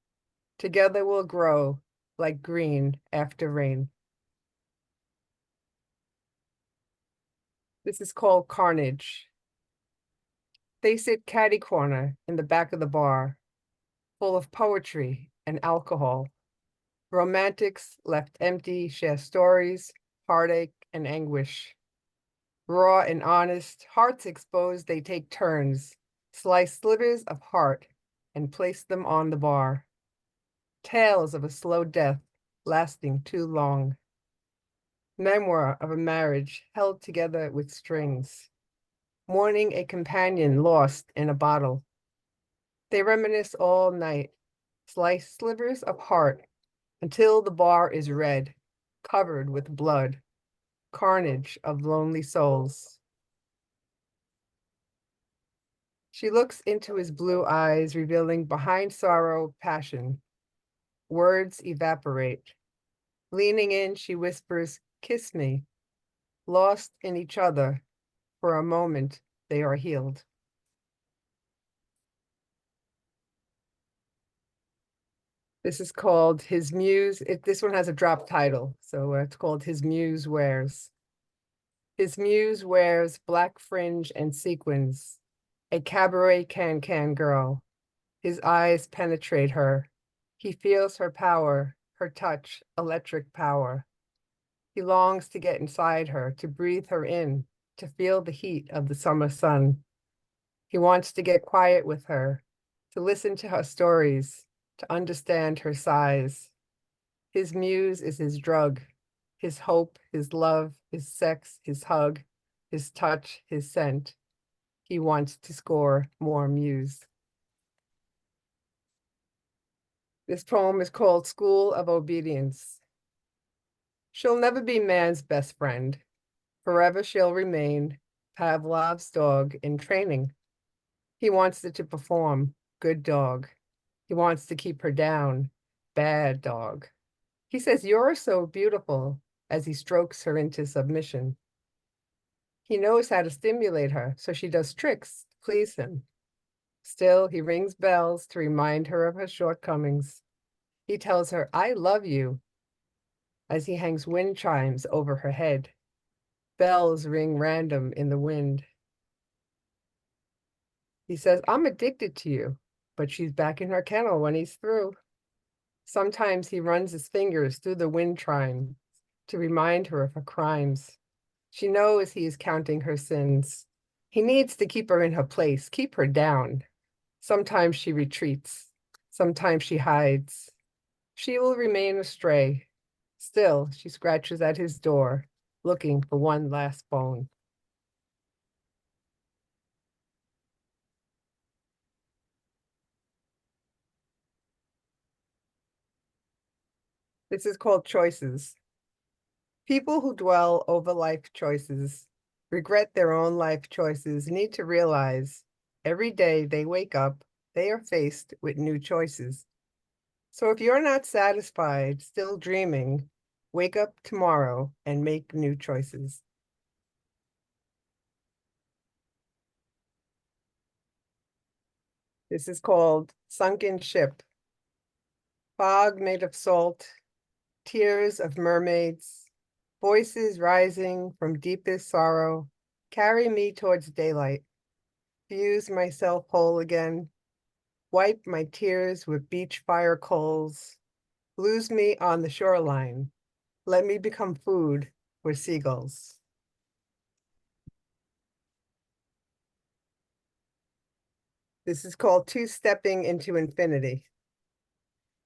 Together we'll grow like green after rain. This is called Carnage. They sit catty corner in the back of the bar, full of poetry and alcohol. Romantics left empty share stories, heartache and anguish. Raw and honest, hearts exposed, they take turns, slice slivers of heart and place them on the bar. Tales of a slow death lasting too long. Memoir of a marriage held together with strings. Mourning a companion lost in a bottle. They reminisce all night, slice slivers of heart until the bar is red, covered with blood. Carnage of lonely souls. She looks into his blue eyes, revealing behind sorrow, passion. Words evaporate. Leaning in, she whispers, "Kiss me." Lost in each other, for a moment, they are healed. This is called His Muse. This one has a drop title, so it's called His Muse Wears. His muse wears black fringe and sequins, a cabaret can-can girl. His eyes penetrate her. He feels her power, her touch, electric power. He longs to get inside her, to breathe her in, to feel the heat of the summer sun. He wants to get quiet with her, to listen to her stories, to understand her sighs. His muse is his drug, his hope, his love, his sex, his hug, his touch, his scent. He wants to score more muse. This poem is called School of Obedience. She'll never be man's best friend. Forever she'll remain Pavlov's dog in training. He wants it to perform, good dog. He wants to keep her down, bad dog. He says, "You're so beautiful," as he strokes her into submission. He knows how to stimulate her, so she does tricks to please him. Still, he rings bells to remind her of her shortcomings. He tells her, "I love you," as he hangs wind chimes over her head. Bells ring random in the wind. He says, "I'm addicted to you," but she's back in her kennel when he's through. Sometimes he runs his fingers through the wind chime to remind her of her crimes. She knows he is counting her sins. He needs to keep her in her place, keep her down. Sometimes she retreats, sometimes she hides. She will remain astray. Still, she scratches at his door, looking for one last bone. This is called Choices. People who dwell over life choices, regret their own life choices, need to realize every day they wake up, they are faced with new choices. So if you're not satisfied, still dreaming, wake up tomorrow and make new choices. This is called Sunken Ship. Fog made of salt, tears of mermaids, voices rising from deepest sorrow, carry me towards daylight. Fuse myself whole again, wipe my tears with beach fire coals, lose me on the shoreline, let me become food for seagulls. This is called Two-Stepping into Infinity.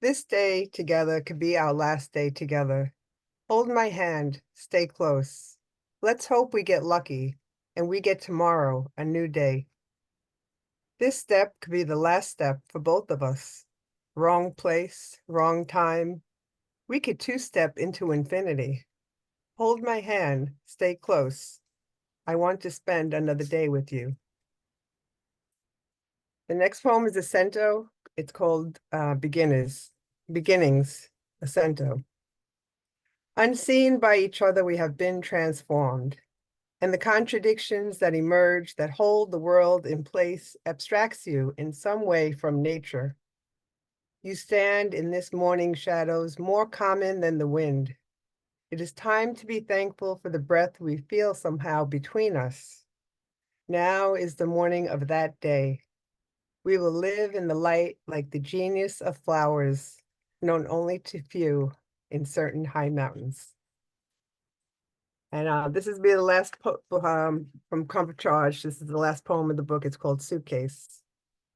This day together could be our last day together. Hold my hand, stay close. Let's hope we get lucky and we get tomorrow, a new day. This step could be the last step for both of us. Wrong place, wrong time. We could two-step into infinity. Hold my hand, stay close. I want to spend another day with you. The next poem is Acento. It's called Beginnings, Acento. Unseen by each other, we have been transformed, and the contradictions that emerge that hold the world in place abstracts you in some way from nature. You stand in this morning shadows more common than the wind. It is time to be thankful for the breath we feel somehow between us. Now is the morning of that day. We will live in the light like the genius of flowers, known only to few in certain high mountains. And this is be the last from Comfort Charge. This is the last poem of the book. It's called Suitcase.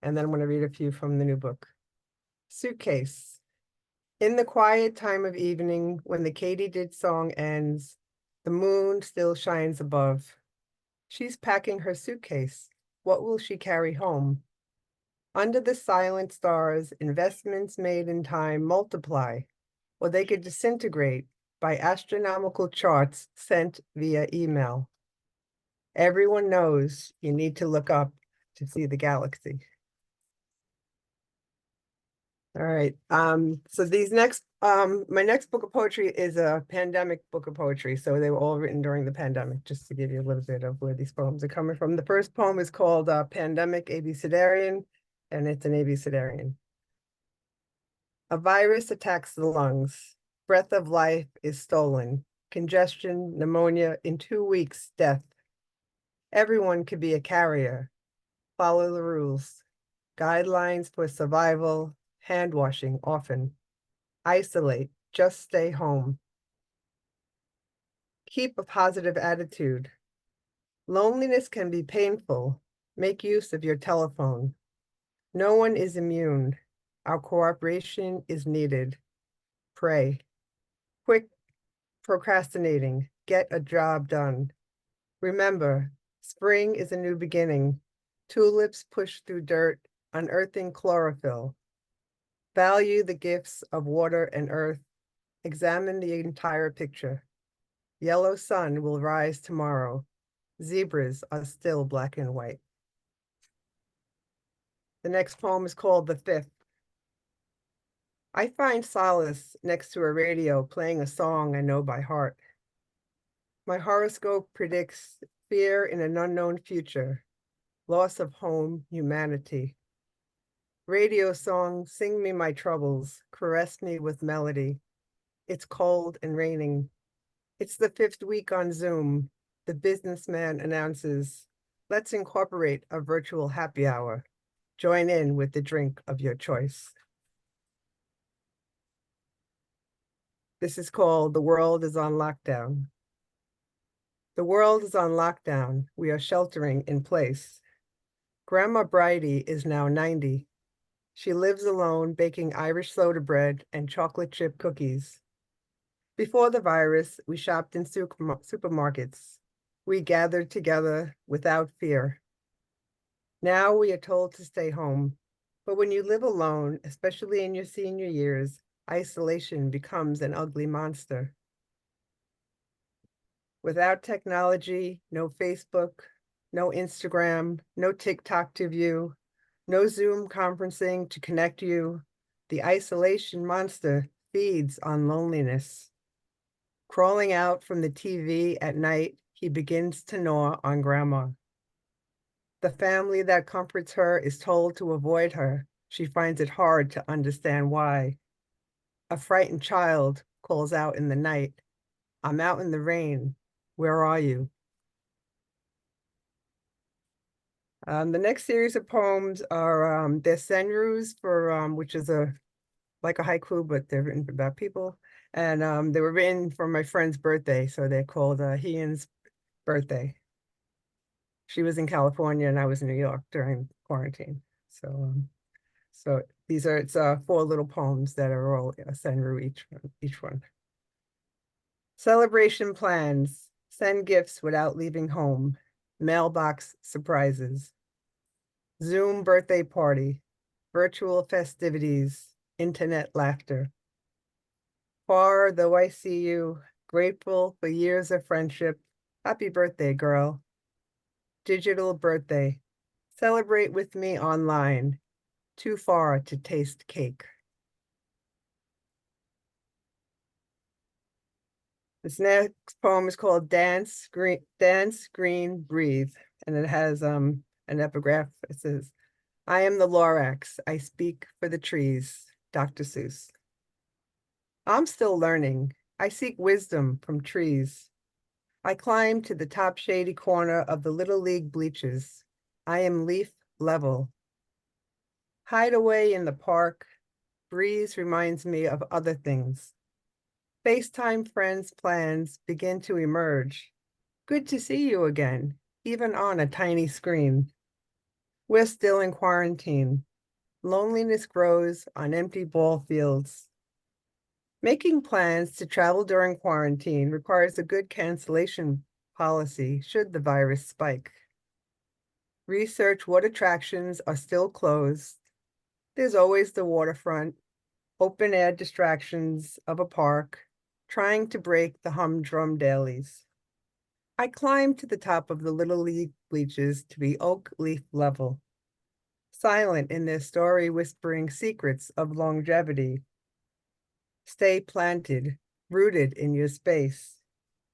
And then I'm going to read a few from the new book. Suitcase. In the quiet time of evening, when the katydid song ends, the moon still shines above. She's packing her suitcase. What will she carry home? Under the silent stars, investments made in time multiply, or they could disintegrate by astronomical charts sent via email. Everyone knows you need to look up to see the galaxy. All right, so these next, my next book of poetry is a pandemic book of poetry. So they were all written during the pandemic, just to give you a little bit of where these poems are coming from. The first poem is called Pandemic Abecedarian, and it's an abecedarian. A virus attacks the lungs. Breath of life is stolen. Congestion, pneumonia, in 2 weeks, death. Everyone could be a carrier. Follow the rules. Guidelines for survival, hand washing often. Isolate, just stay home. Keep a positive attitude. Loneliness can be painful. Make use of your telephone. No one is immune. Our cooperation is needed. Pray. Quit procrastinating. Get a job done. Remember, spring is a new beginning. Tulips push through dirt, unearthing chlorophyll. Value the gifts of water and earth. Examine the entire picture. Yellow sun will rise tomorrow. Zebras are still black and white. The next poem is called The Fifth. I find solace next to a radio playing a song I know by heart. My horoscope predicts fear in an unknown future, loss of home, humanity. Radio song, sing me my troubles, caress me with melody. It's cold and raining. It's the 5th week on Zoom. The businessman announces, let's incorporate a virtual happy hour. Join in with the drink of your choice. This is called The World is on Lockdown. The world is on lockdown. We are sheltering in place. Grandma Bridie is now 90. She lives alone, baking Irish soda bread and chocolate chip cookies. Before the virus, we shopped in supermarkets. We gathered together without fear. Now we are told to stay home. But when you live alone, especially in your senior years, isolation becomes an ugly monster. Without technology, no Facebook, no Instagram, no TikTok to view, no Zoom conferencing to connect you, the isolation monster feeds on loneliness. Crawling out from the TV at night, he begins to gnaw on Grandma. The family that comforts her is told to avoid her. She finds it hard to understand why. A frightened child calls out in the night, I'm out in the rain. Where are you? The next series of poems are they're senrus for which is like a haiku, but they're written about people. And they were written for my friend's birthday, so they're called Heian's birthday. She was in California and I was in New York during quarantine. So it's 4 little poems that are all a senru each one. Celebration plans. Send gifts without leaving home. Mailbox surprises. Zoom birthday party. Virtual festivities. Internet laughter. Far though I see you, grateful for years of friendship. Happy birthday, girl. Digital birthday. Celebrate with me online. Too far to taste cake. This next poem is called Dance, Green, Breathe. And it has an epigraph. It says, I am the Lorax. I speak for the trees. Dr. Seuss. I'm still learning. I seek wisdom from trees. I climb to the top shady corner of the Little League bleachers. I am leaf level. Hide away in the park. Breeze reminds me of other things. FaceTime friends' plans begin to emerge. Good to see you again, even on a tiny screen. We're still in quarantine. Loneliness grows on empty ball fields. Making plans to travel during quarantine requires a good cancellation policy should the virus spike. Research what attractions are still closed. There's always the waterfront, open air distractions of a park, trying to break the humdrum dailies. I climbed to the top of the Little League bleachers to be oak leaf level, silent in their story whispering secrets of longevity. Stay planted, rooted in your space.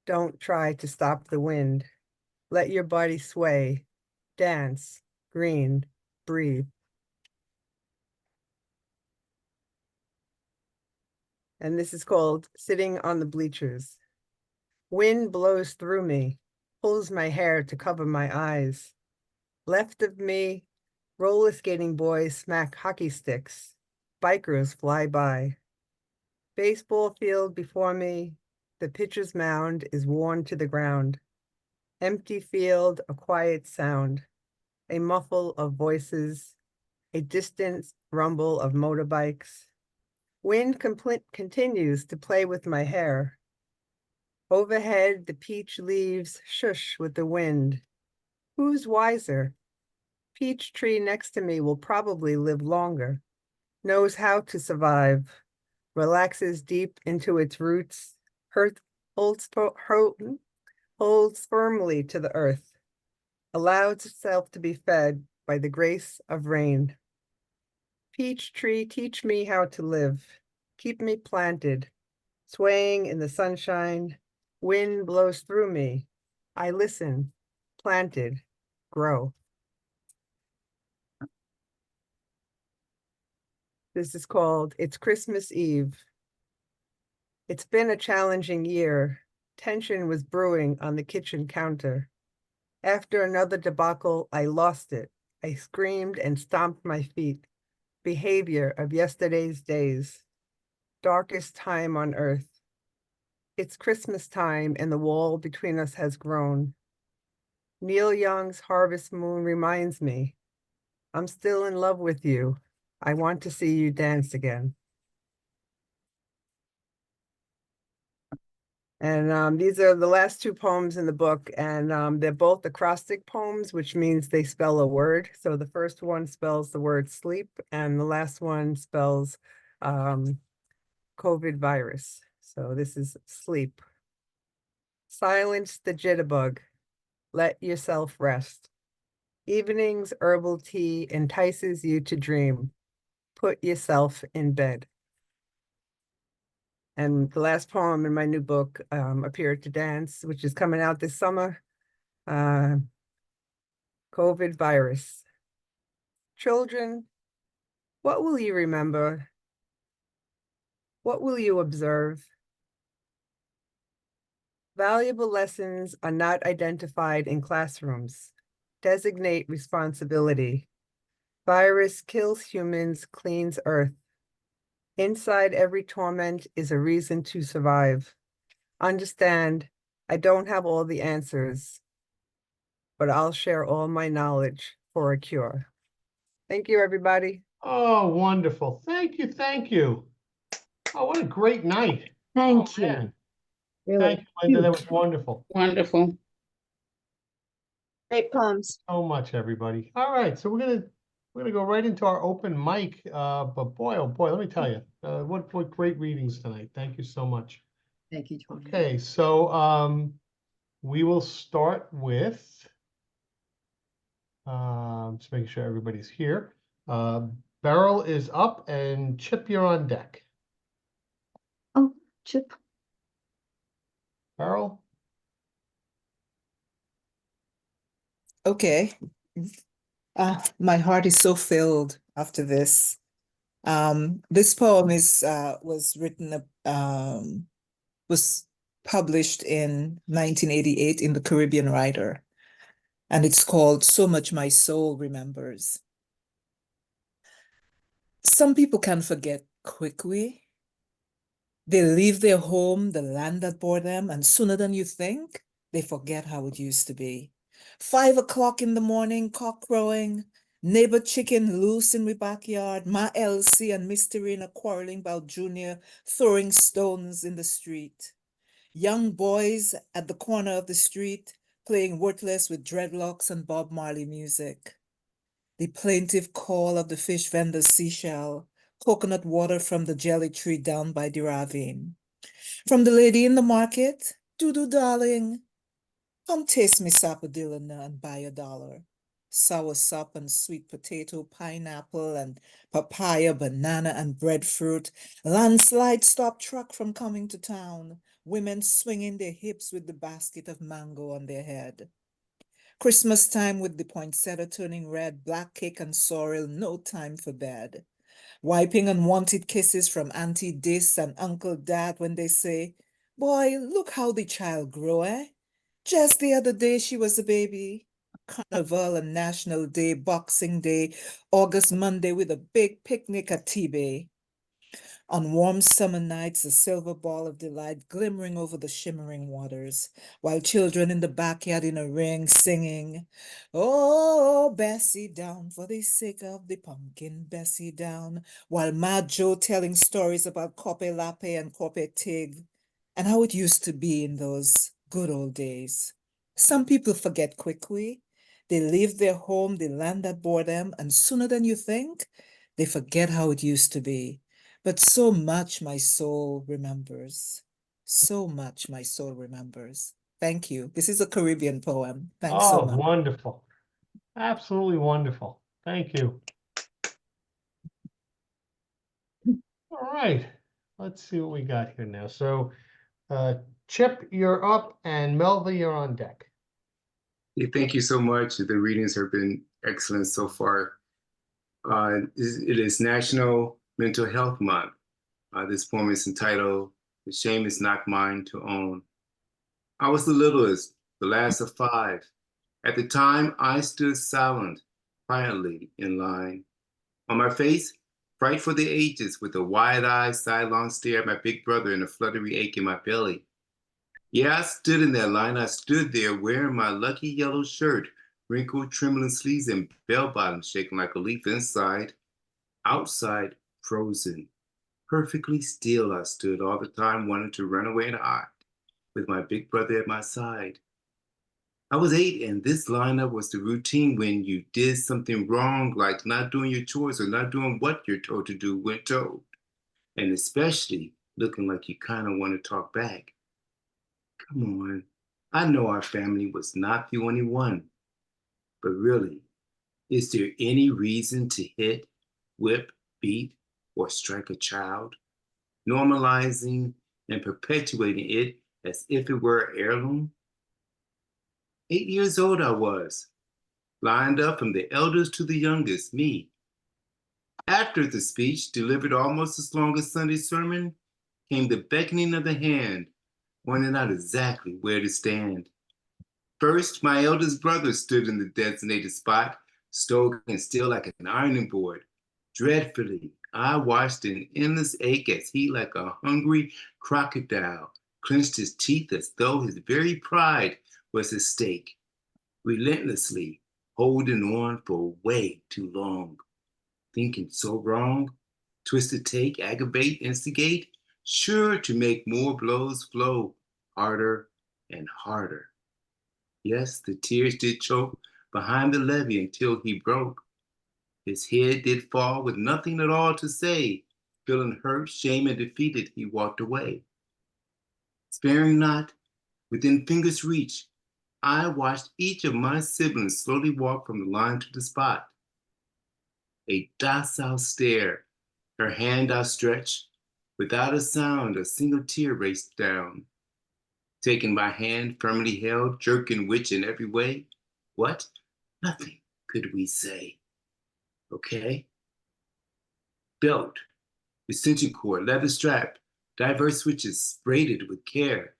Don't try to stop the wind. Let your body sway, dance, green, breathe. And this is called Sitting on the Bleachers. Wind blows through me, pulls my hair to cover my eyes. Left of me, roller skating boys smack hockey sticks. Bikers fly by. Baseball field before me, the pitcher's mound is worn to the ground. Empty field, a quiet sound, a muffle of voices, a distant rumble of motorbikes. Wind continues to play with my hair. Overhead, the peach leaves shush with the wind. Who's wiser? Peach tree next to me will probably live longer, knows how to survive, relaxes deep into its roots, holds firmly to the earth, allows itself to be fed by the grace of rain. Peach tree, teach me how to live. Keep me planted, swaying in the sunshine. Wind blows through me. I listen. planted, grow. This is called It's Christmas Eve. It's been a challenging year. Tension was brewing on the kitchen counter. After another debacle, I lost it. I screamed and stomped my feet. Behavior of yesterday's days. Darkest time on earth. It's Christmas time and the wall between us has grown. Neil Young's Harvest Moon reminds me, I'm still in love with you. I want to see you dance again. And these are the last two poems in the book, and they're both acrostic poems, which means they spell a word. So the first one spells the word sleep, and the last one spells COVID virus. So this is sleep. Silence the jitterbug. Let yourself rest. Evening's herbal tea entices you to dream. Put yourself in bed. And the last poem in my new book, Opyr to Dance, which is coming out this summer, COVID virus. Children, what will you remember? What will you observe? Valuable lessons are not identified in classrooms. Designate responsibility. Virus kills humans, cleans earth. Inside every torment is a reason to survive. Understand, I don't have all the answers, but I'll share all my knowledge for a cure. Thank you, everybody. Oh, wonderful. Thank you. Thank you. Oh, what a great night. Thank Oh, you. man. Really Thank you, Linda. That huge. was wonderful. Wonderful. Great poems. So much, everybody. All right, so we're gonna go right into our open mic. But boy, oh boy, let me tell you, what great readings tonight. Thank you so much. Thank you, Tony. Okay, so we will start with just making sure everybody's here. Beryl is up, and Chip, you're on deck. Oh, Chip. Beryl. Okay. My heart is so filled after this. This poem was published in 1988 in the Caribbean Writer, and it's called So Much My Soul Remembers. Some people can forget quickly. They leave their home, the land that bore them, and sooner than you think, they forget how it used to be. 5 o'clock in the morning, cock crowing, neighbor chicken loose in my backyard, my Elsie and Mr. Rena quarreling about Junior throwing stones in the street. Young boys at the corner of the street playing Worthless with dreadlocks and Bob Marley music. The plaintive call of the fish vendor's seashell, coconut water from the jelly tree down by the ravine. From the lady in the market, Doo-doo, darling, come taste me sapodilla and buy $1. Sour sop and sweet potato, pineapple and papaya, banana and breadfruit. Landslide stop truck from coming to town. Women swinging their hips with the basket of mango on their head. Christmas time with the poinsettia turning red, black cake and sorrel, no time for bed. Wiping unwanted kisses from Auntie Dis and Uncle Dad when they say, boy, look how the child grow, eh? Just the other day she was a baby. Carnival and National Day, Boxing Day, August Monday with a big picnic at T-Bay. On warm summer nights, a silver ball of delight glimmering over the shimmering waters, while children in the backyard in a ring singing, oh, Bessie down for the sake of the pumpkin, Bessie down, while Mad Joe telling stories about Cope Lape and Cope Tig, and how it used to be in those good old days. Some people forget quickly. They leave their home, the land that bore them, and sooner than you think, they forget how it used to be. But so much my soul remembers. So much my soul remembers. Thank you. This is a Caribbean poem. Thanks so Oh, much. wonderful. Absolutely wonderful. Thank you. All right, let's see what we got here now. So, Chip, you're up, and Melva, you're on deck. Thank you so much. The readings have been excellent so far. It is National Mental Health Month. This poem is entitled, "The Shame Is Not Mine to Own." I was the littlest, the last of 5. At the time, I stood silent, quietly in line. On my face, fright for the ages, with a wide-eyed, sidelong stare at my big brother and a fluttery ache in my belly. Yeah, I stood in that line. I stood there wearing my lucky yellow shirt, wrinkled, trembling sleeves, and bell-bottoms shaking like a leaf inside. Outside, frozen. Perfectly still, I stood all the time, wanting to run away and hide, with my big brother at my side. I was 8, and this lineup was the routine when you did something wrong, like not doing your chores or not doing what you're told to do when told, and especially looking like you kind of want to talk back. Come on, I know our family was not the only one, but really, is there any reason to hit, whip, beat, or strike a child, normalizing and perpetuating it as if it were an heirloom? 8 years old I was, lined up from the eldest to the youngest, me. After the speech, delivered almost as long as Sunday's sermon, came the beckoning of the hand, pointing out exactly where to stand. First, my eldest brother stood in the designated spot, stoic and still like an ironing board. Dreadfully, I watched in endless ache as he, like a hungry crocodile, clenched his teeth as though his very pride was at stake, relentlessly holding on for way too long, thinking so wrong, twist to take, aggravate, instigate, sure to make more blows flow harder and harder. Yes, the tears did choke behind the levee until he broke. His head did fall with nothing at all to say. Feeling hurt, shame, and defeated, he walked away. Sparing not, within finger's reach, I watched each of my siblings slowly walk from the line to the spot. A docile stare, her hand outstretched, without a sound, a single tear raced down. Taking my hand, firmly held, jerking which in every way. What? Nothing could we say. Okay? Belt, extension cord, leather strap, diverse switches braided with care,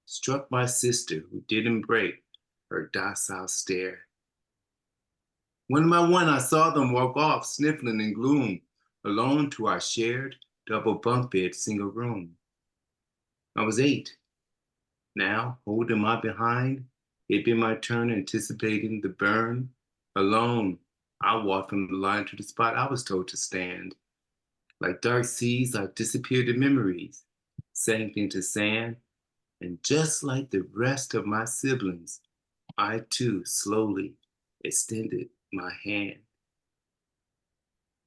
struck my sister who didn't break her docile stare. One by one, I saw them walk off, sniffling in gloom, alone to our shared double bunk bed single room. I was 8. Now, holding my behind, it'd been my turn anticipating the burn. Alone, I walked from the line to the spot I was told to stand. Like dark seas, I disappeared in memories, sank into sand, and just like the rest of my siblings, I too slowly extended my hand.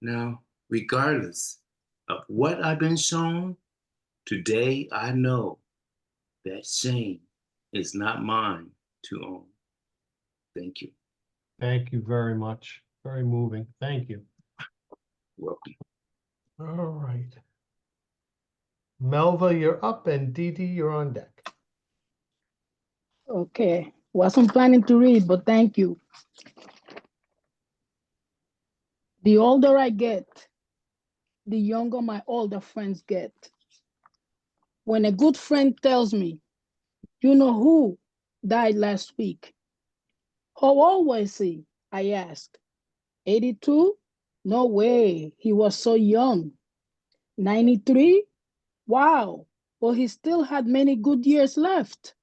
Now, regardless of what I've been shown, today I know that shame is not mine to own. Thank you. Thank you very much. Very moving. Thank you. Welcome. All right. Melva, you're up, and Dee Dee, you're on deck. Okay, wasn't planning to read, but thank you. The older I get, the younger my older friends get. When a good friend tells me, you know who died last week? How old was he? I asked. 82? No way, he was so young. 93? Wow, but he still had many good years left.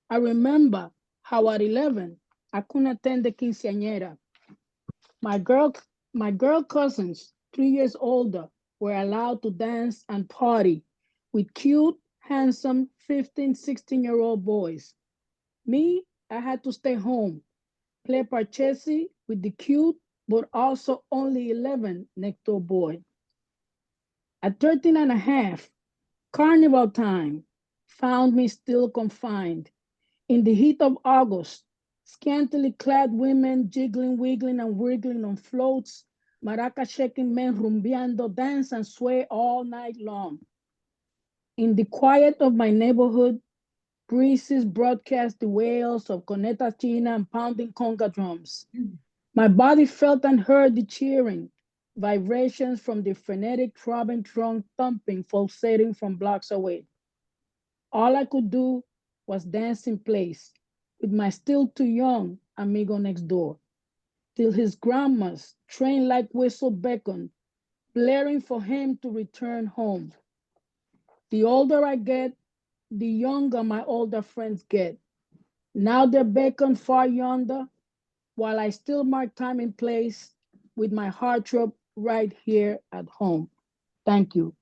I remember how at 11, I couldn't attend the quinceañera. My girl cousins, 3 years older, were allowed to dance and party with cute, handsome 15, 16-year-old boys. Me, I had to stay home, play parchesi with the cute, but also only 11 next door boy. At 13 and a half, carnival time found me still confined. In the heat of August, scantily clad women jiggling, wiggling, and wiggling on floats, maraca shaking men rumbeando, dance and sway all night long. In the quiet of my neighborhood, breezes broadcast the wails of corneta china and pounding conga drums. My body felt and heard the cheering, vibrations from the frenetic throbbing drum thumping, pulsating from blocks away. All I could do was dance in place with my still too young amigo next door, till his grandma's train-like whistle beckoned, blaring for him to return home. The older I get, the younger my older friends get. Now they beckon far yonder, while I still mark time and place with my heartthrob right here at home. Thank you.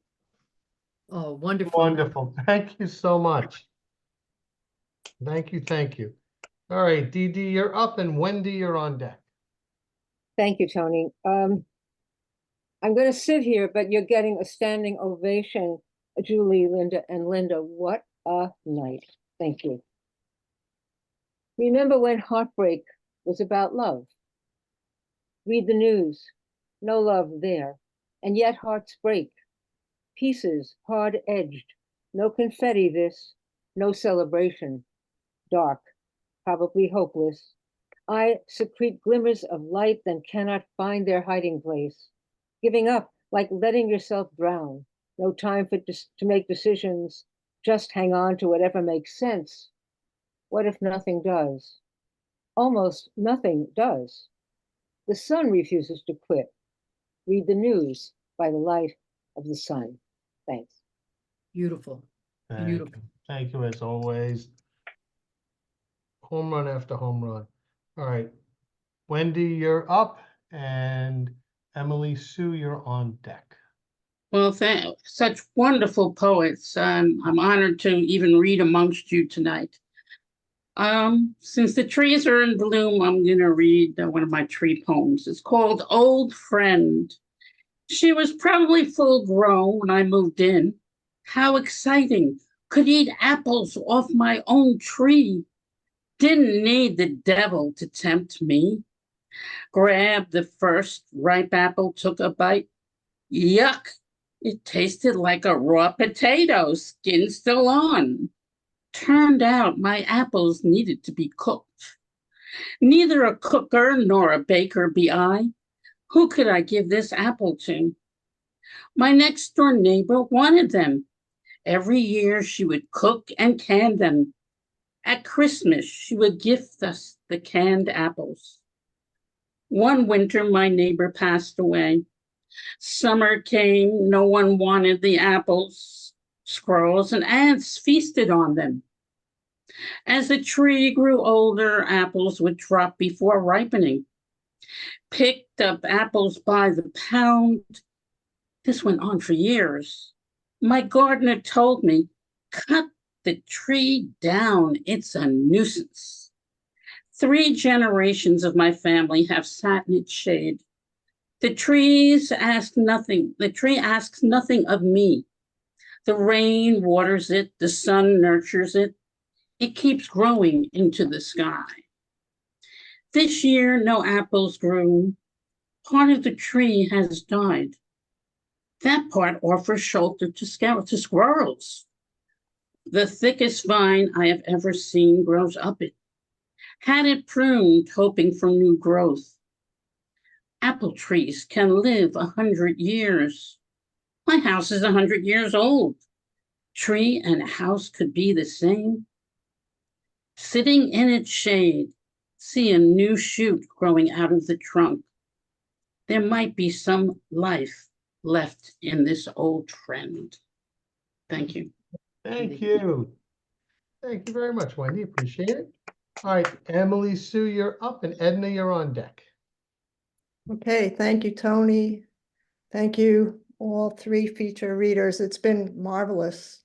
Oh, wonderful. Wonderful. Thank you so much. Thank you, thank you. All right, Dee Dee, you're up, and Wendy, you're on deck. Thank you, Tony. I'm going to sit here, but you're getting a standing ovation, Julie, Linda, and Linda. What a night. Thank you. Remember when heartbreak was about love? Read the news. No love there. And yet hearts break. Pieces hard-edged. No confetti this. No celebration. Dark. Probably hopeless. I secrete glimmers of light, then cannot find their hiding place. Giving up, like letting yourself drown. No time to make decisions. Just hang on to whatever makes sense. What if nothing does? Almost nothing does. The sun refuses to quit. Read the news by the light of the sun. Thanks. Beautiful. Thank Beautiful. you. Thank you, as always. Home run after home run. All right, Wendy, you're up, and Emily Sue, you're on deck. Well, such wonderful poets. I'm honored to even read amongst you tonight. Since the trees are in bloom, I'm going to read one of my tree poems. It's called Old Friend. She was probably full grown when I moved in. How exciting. Could eat apples off my own tree. Didn't need the devil to tempt me. Grabbed the first ripe apple, took a bite. Yuck. It tasted like a raw potato, skin still on. Turned out my apples needed to be cooked. Neither a cooker nor a baker be I. Who could I give this apple to? My next door neighbor wanted them. Every year she would cook and can them. At Christmas, she would gift us the canned apples. One winter, my neighbor passed away. Summer came, no one wanted the apples. Squirrels and ants feasted on them. As the tree grew older, apples would drop before ripening. Picked up apples by the pound. This went on for years. My gardener told me, cut the tree down, it's a nuisance. 3 generations of my family have sat in its shade. The tree asks nothing of me. The rain waters it, the sun nurtures it. It keeps growing into the sky. This year, no apples grew. Part of the tree has died. That part offers shelter to squirrels. The thickest vine I have ever seen grows up it. Had it pruned, hoping for new growth. Apple trees can live 100 years. My house is 100 years old. Tree and house could be the same. Sitting in its shade, see a new shoot growing out of the trunk. There might be some life left in this old friend. Thank you. Thank you. Thank you very much, Wendy. Appreciate it. All right, Emily Sue, you're up, and Edna, you're on deck. Okay, thank you, Tony. Thank you, all 3 feature readers. It's been marvelous.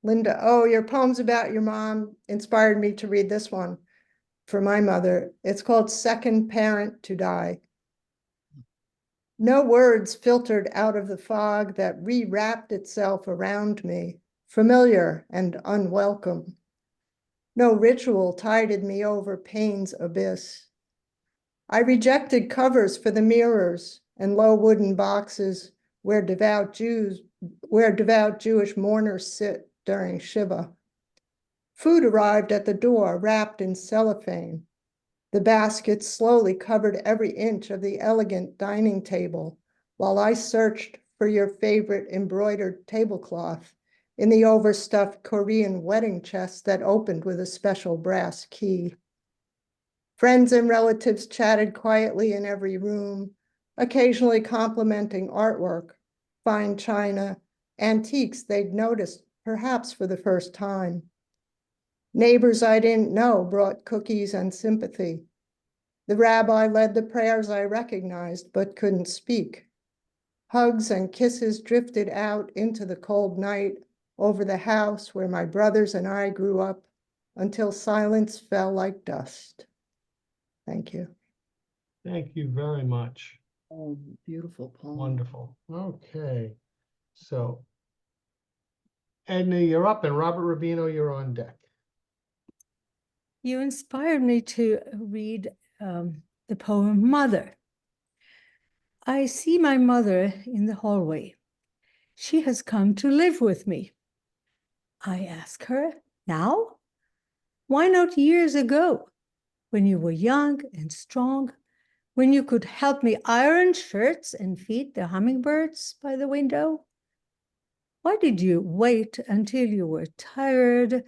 Linda, oh, your poems about your mom inspired me to read this one for my mother. It's called Second Parent to Die. No words filtered out of the fog that rewrapped itself around me, familiar and unwelcome. No ritual tided me over pain's abyss. I rejected covers for the mirrors and low wooden boxes where devout Jewish mourners sit. during Shiva. Food arrived at the door wrapped in cellophane. The baskets slowly covered every inch of the elegant dining table while I searched for your favorite embroidered tablecloth in the overstuffed Korean wedding chest that opened with a special brass key. Friends and relatives chatted quietly in every room, occasionally complimenting artwork, fine china, antiques they'd noticed perhaps for the first time. Neighbors I didn't know brought cookies and sympathy. The rabbi led the prayers I recognized but couldn't speak. Hugs and kisses drifted out into the cold night over the house where my brothers and I grew up until silence fell like dust. Thank you. Thank you very much. Oh, beautiful poem. Wonderful. Okay. So, Edna, you're up, and Robert Rubino, you're on deck. You inspired me to read the poem Mother. I see my mother in the hallway. She has come to live with me. I ask her, now? Why not years ago, when you were young and strong, when you could help me iron shirts and feed the hummingbirds by the window? Why did you wait until you were tired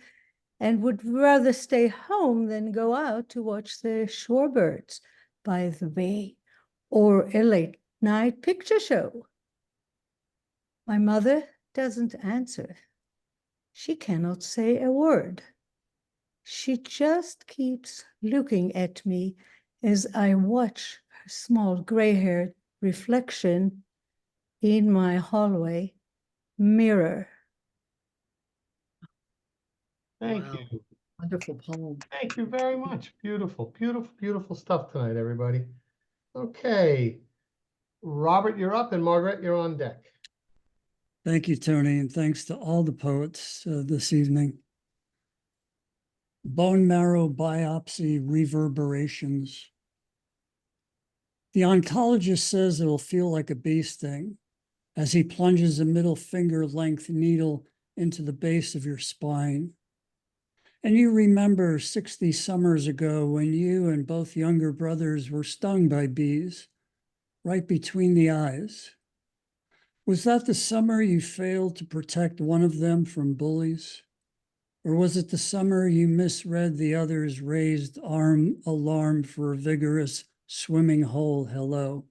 and would rather stay home than go out to watch the shorebirds by the bay or a late night picture show? My mother doesn't answer. She cannot say a word. She just keeps looking at me as I watch her small gray-haired reflection in my hallway mirror. Thank Wow. you. Wonderful poem. Thank you very much. Beautiful, beautiful, beautiful stuff tonight, everybody. Okay. Robert, you're up, and Margaret, you're on deck. Thank you, Tony, and thanks to all the poets this evening. Bone marrow biopsy reverberations. The oncologist says it'll feel like a bee sting as he plunges a middle finger length needle into the base of your spine. And you remember 60 summers ago when you and both younger brothers were stung by bees right between the eyes. Was that the summer you failed to protect one of them from bullies? Or was it the summer you misread the other's raised arm alarm for a vigorous swimming hole hello?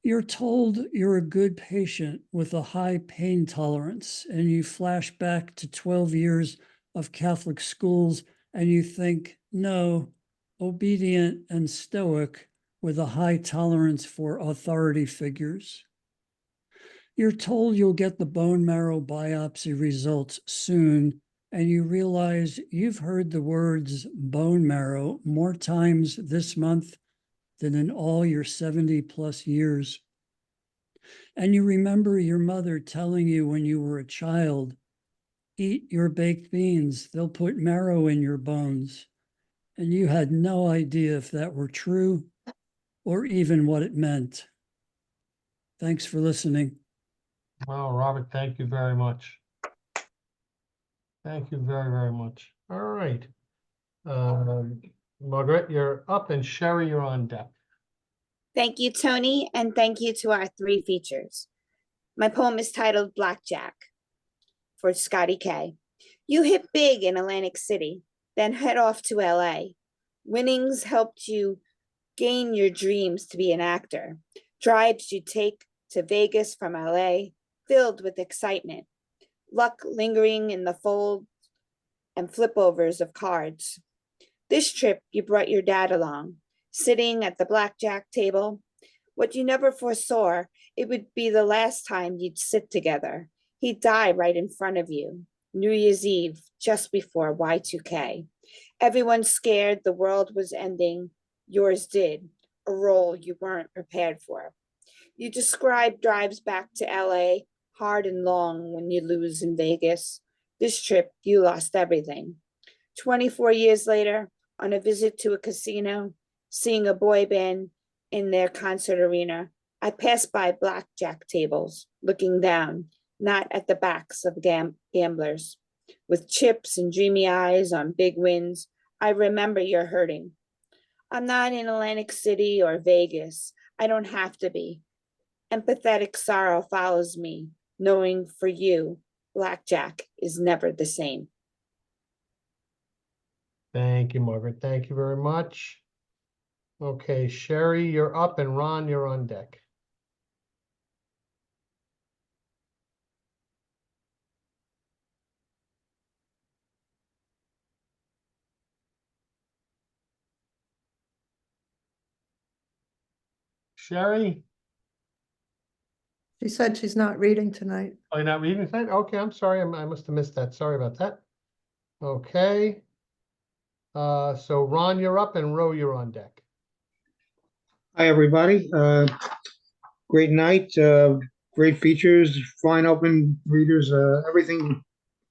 You're told you're a good patient with a high pain tolerance, and you flash back to 12 years of Catholic schools, and you think, no, obedient and stoic with a high tolerance for authority figures. You're told you'll get the bone marrow biopsy results soon, and you realize you've heard the words bone marrow more times this month than in all your 70 plus years. And you remember your mother telling you when you were a child, eat your baked beans, they'll put marrow in your bones. And you had no idea if that were true or even what it meant. Thanks for listening. Well, Robert, thank you very much. Thank you very, very much. All right. Margaret, you're up, and Sherry, you're on deck. Thank you, Tony, and thank you to our three features. My poem is titled Blackjack for Scotty K. You hit big in Atlantic City, then head off to LA. Winnings helped you gain your dreams to be an actor. Drives you take to Vegas from LA, filled with excitement. Luck lingering in the folds and flip-overs of cards. This trip, you brought your dad along, sitting at the blackjack table. What you never foresaw, it would be the last time you'd sit together. He'd die right in front of you. New Year's Eve, just before Y2K. Everyone scared the world was ending. Yours did, a role you weren't prepared for. You described drives back to LA, hard and long when you lose in Vegas. This trip, you lost everything. 24 years later, on a visit to a casino, seeing a boy band in their concert arena, I passed by blackjack tables, looking down. not at the backs of gamblers. With chips and dreamy eyes on big wins, I remember you're hurting. I'm not in Atlantic City or Vegas. I don't have to be. Empathetic sorrow follows me, knowing for you, blackjack is never the same. Thank you, Margaret. Thank you very much. Okay, Sherry, you're up, and Ron, you're on deck. Sherry? She said she's not reading tonight. Oh, you're not reading that? Okay, I'm sorry. I must have missed that. Sorry about that. Okay. So Ron, you're up, and Ro, you're on deck. Hi, everybody. Great night. Great features, fine open readers, everything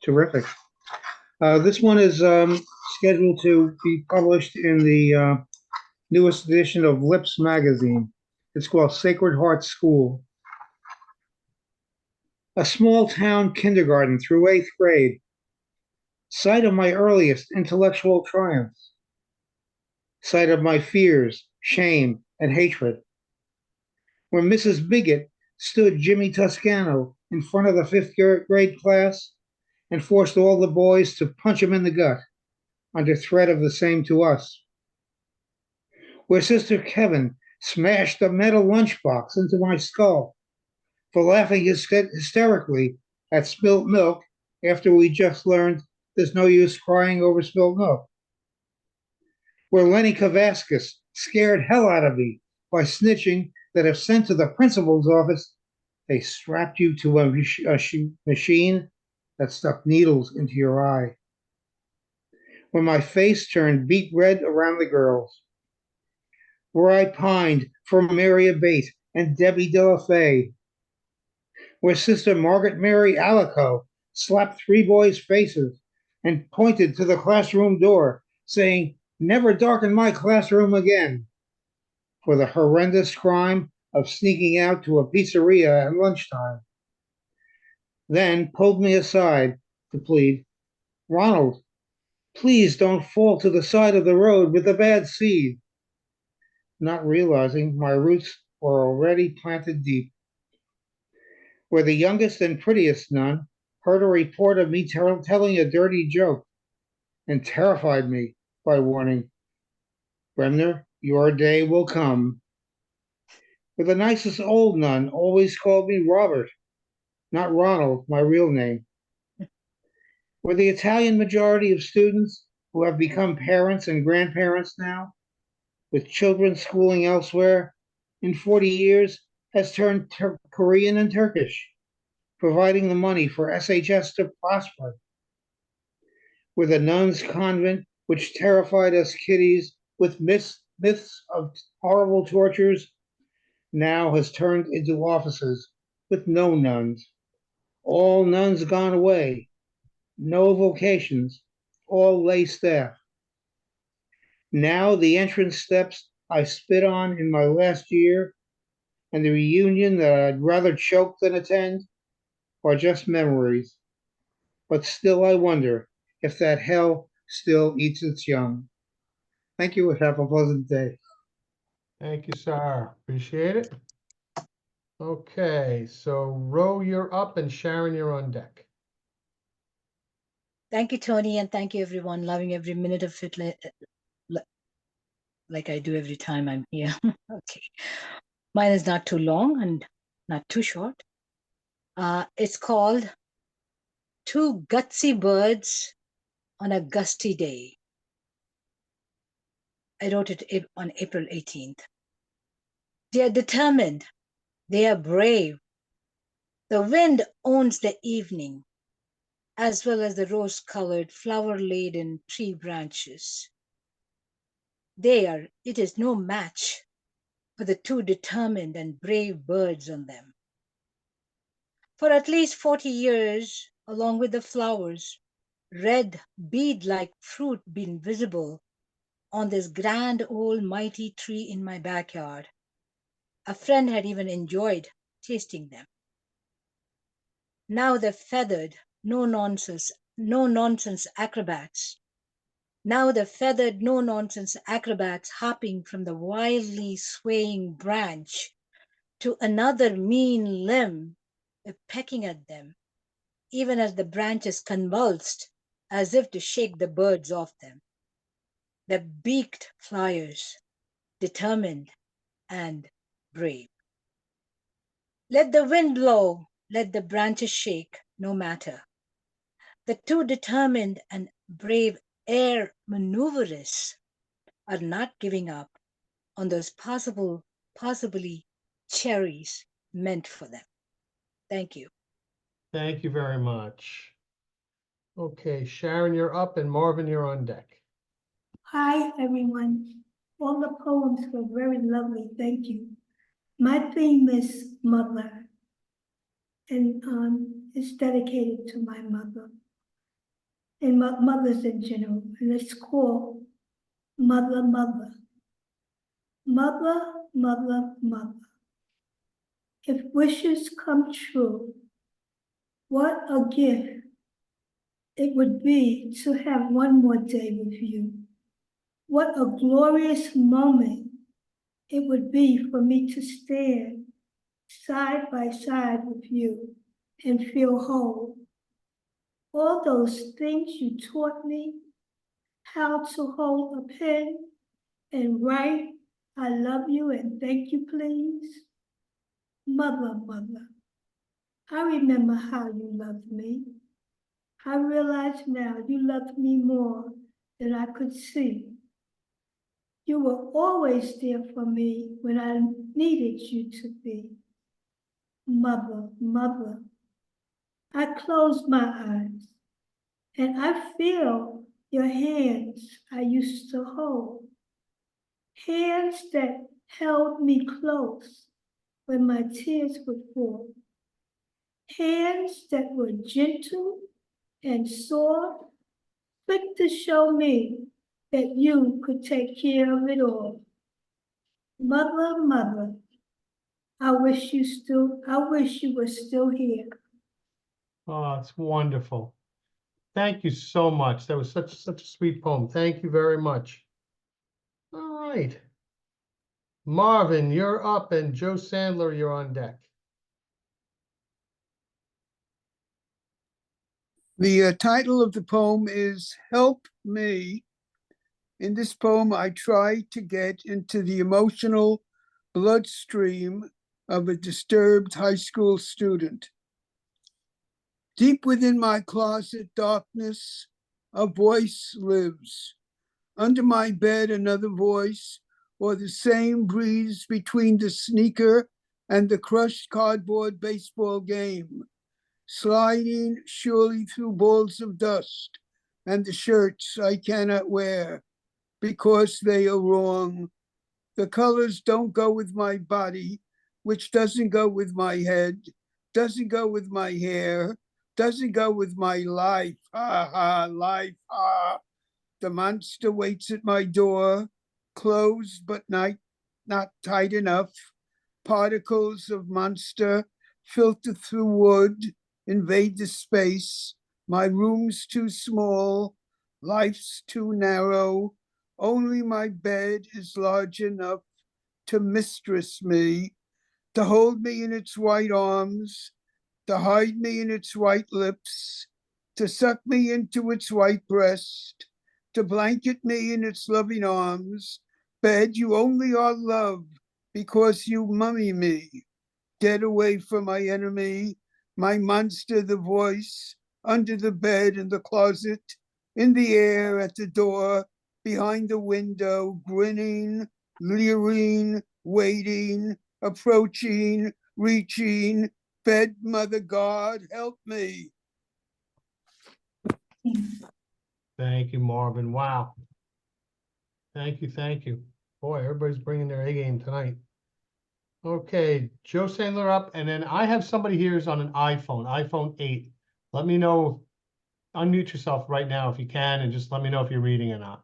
terrific. This one is scheduled to be published in the newest edition of Lips magazine. It's called Sacred Heart School. A small town kindergarten through 8th grade. Site of my earliest intellectual triumphs. Site of my fears, shame, and hatred. Where Mrs. Bigot stood Jimmy Toscano in front of the 5th grade class and forced all the boys to punch him in the gut under threat of the same to us. Where Sister Kevin smashed a metal lunchbox into my skull for laughing hysterically at spilt milk after we just learned there's no use crying over spilt milk. Where Lenny Kavaskas scared hell out of me by snitching that if sent to the principal's office, they strapped you to a machine that stuck needles into your eye. When my face turned beet red around the girls. Where I pined for Mary Abate and Debbie Delafay. Where Sister Margaret Mary Alico slapped 3 boys' faces and pointed to the classroom door, saying, "Never darken my classroom again," for the horrendous crime of sneaking out to a pizzeria at lunchtime. Then pulled me aside to plead, "Ronald, please don't fall to the side of the road with the bad seed," not realizing my roots were already planted deep. Where the youngest and prettiest nun heard a report of me telling a dirty joke and terrified me by warning, "Bremner, your day will come." Where the nicest old nun always called me Robert, not Ronald, my real name. Where the Italian majority of students who have become parents and grandparents now, with children schooling elsewhere, in 40 years has turned Korean and Turkish, providing the money for SHS to prosper. Where the nuns' convent, which terrified us kiddies with myths of horrible tortures, now has turned into offices with no nuns. All nuns gone away, no vocations, all lay staff. Now the entrance steps I spit on in my last year and the reunion that I'd rather choke than attend are just memories. But still I wonder if that hell still eats its young. Thank you and have a pleasant day. Thank you, sir. Appreciate it. Okay, so Ro, you're up, and Sharon, you're on deck. Thank you, Tony, and thank you, everyone. Loving every minute of it, like I do every time I'm here. Okay. Mine is not too long and not too short. It's called Two Gutsy Birds on a Gusty Day. I wrote it on April 18th. They are determined. They are brave. The wind owns the evening, as well as the rose-colored, flower-laden tree branches. It is no match for the two determined and brave birds on them. For at least 40 years, along with the flowers, red bead-like fruit been visible on this grand old mighty tree in my backyard. A friend had even enjoyed tasting them. Now the feathered, no nonsense acrobats. Now the feathered, no nonsense acrobats hopping from the wildly swaying branch to another mean limb, pecking at them, even as the branches convulsed as if to shake the birds off them. The beaked flyers, determined and brave. Let the wind blow, let the branches shake, no matter. The two determined and brave air maneuverists are not giving up on those possibly cherries meant for them. Thank you. Thank you very much. Okay, Sharon, you're up, and Marvin, you're on deck. Hi, everyone. All the poems were very lovely. Thank you. My theme is mother, and it's dedicated to my mother and mothers in general. And it's called Mother, Mother. Mother, mother, mother. If wishes come true, what a gift it would be to have one more day with you. What a glorious moment it would be for me to stand side by side with you and feel whole. All those things you taught me, how to hold a pen and write, I love you and thank you, please. Mother, mother, I remember how you loved me. I realize now you loved me more than I could see. You were always there for me when I needed you to be. Mother, mother, I close my eyes and I feel your hands I used to hold. Hands that held me close when my tears would fall. Hands that were gentle and soft, quick to show me that you could take care of it all. Mother, mother, I wish you were still here. Oh, it's wonderful. Thank you so much. That was such a sweet poem. Thank you very much. All right. Marvin, you're up, and Joe Sandler, you're on deck. The title of the poem is Help Me. In this poem, I try to get into the emotional bloodstream of a disturbed high school student. Deep within my closet darkness, a voice lives. Under my bed, another voice, or the same breeze between the sneaker and the crushed cardboard baseball game, sliding surely through balls of dust and the shirts I cannot wear because they are wrong. The colors don't go with my body, which doesn't go with my head, doesn't go with my hair, doesn't go with my life. Ha ha, life, ha. The monster waits at my door, closed but not tight enough. Particles of monster filter through wood, invade the space. My room's too small, life's too narrow. Only my bed is large enough to mistress me, to hold me in its white arms, to hide me in its white lips, to suck me into its white breast, to blanket me in its loving arms. Bed, you only are love because you mummy me. Get away from my enemy, my monster, the voice, under the bed, in the closet, in the air, at the door, behind the window, grinning, leering, waiting, approaching, reaching. Bed, Mother God, help me. Thank you, Marvin. Wow. Thank you, thank you. Boy, everybody's bringing their A game tonight. Okay, Joe Sandler up, and then I have somebody here who's on an iPhone 8. Let me know, unmute yourself right now if you can, and just let me know if you're reading or not.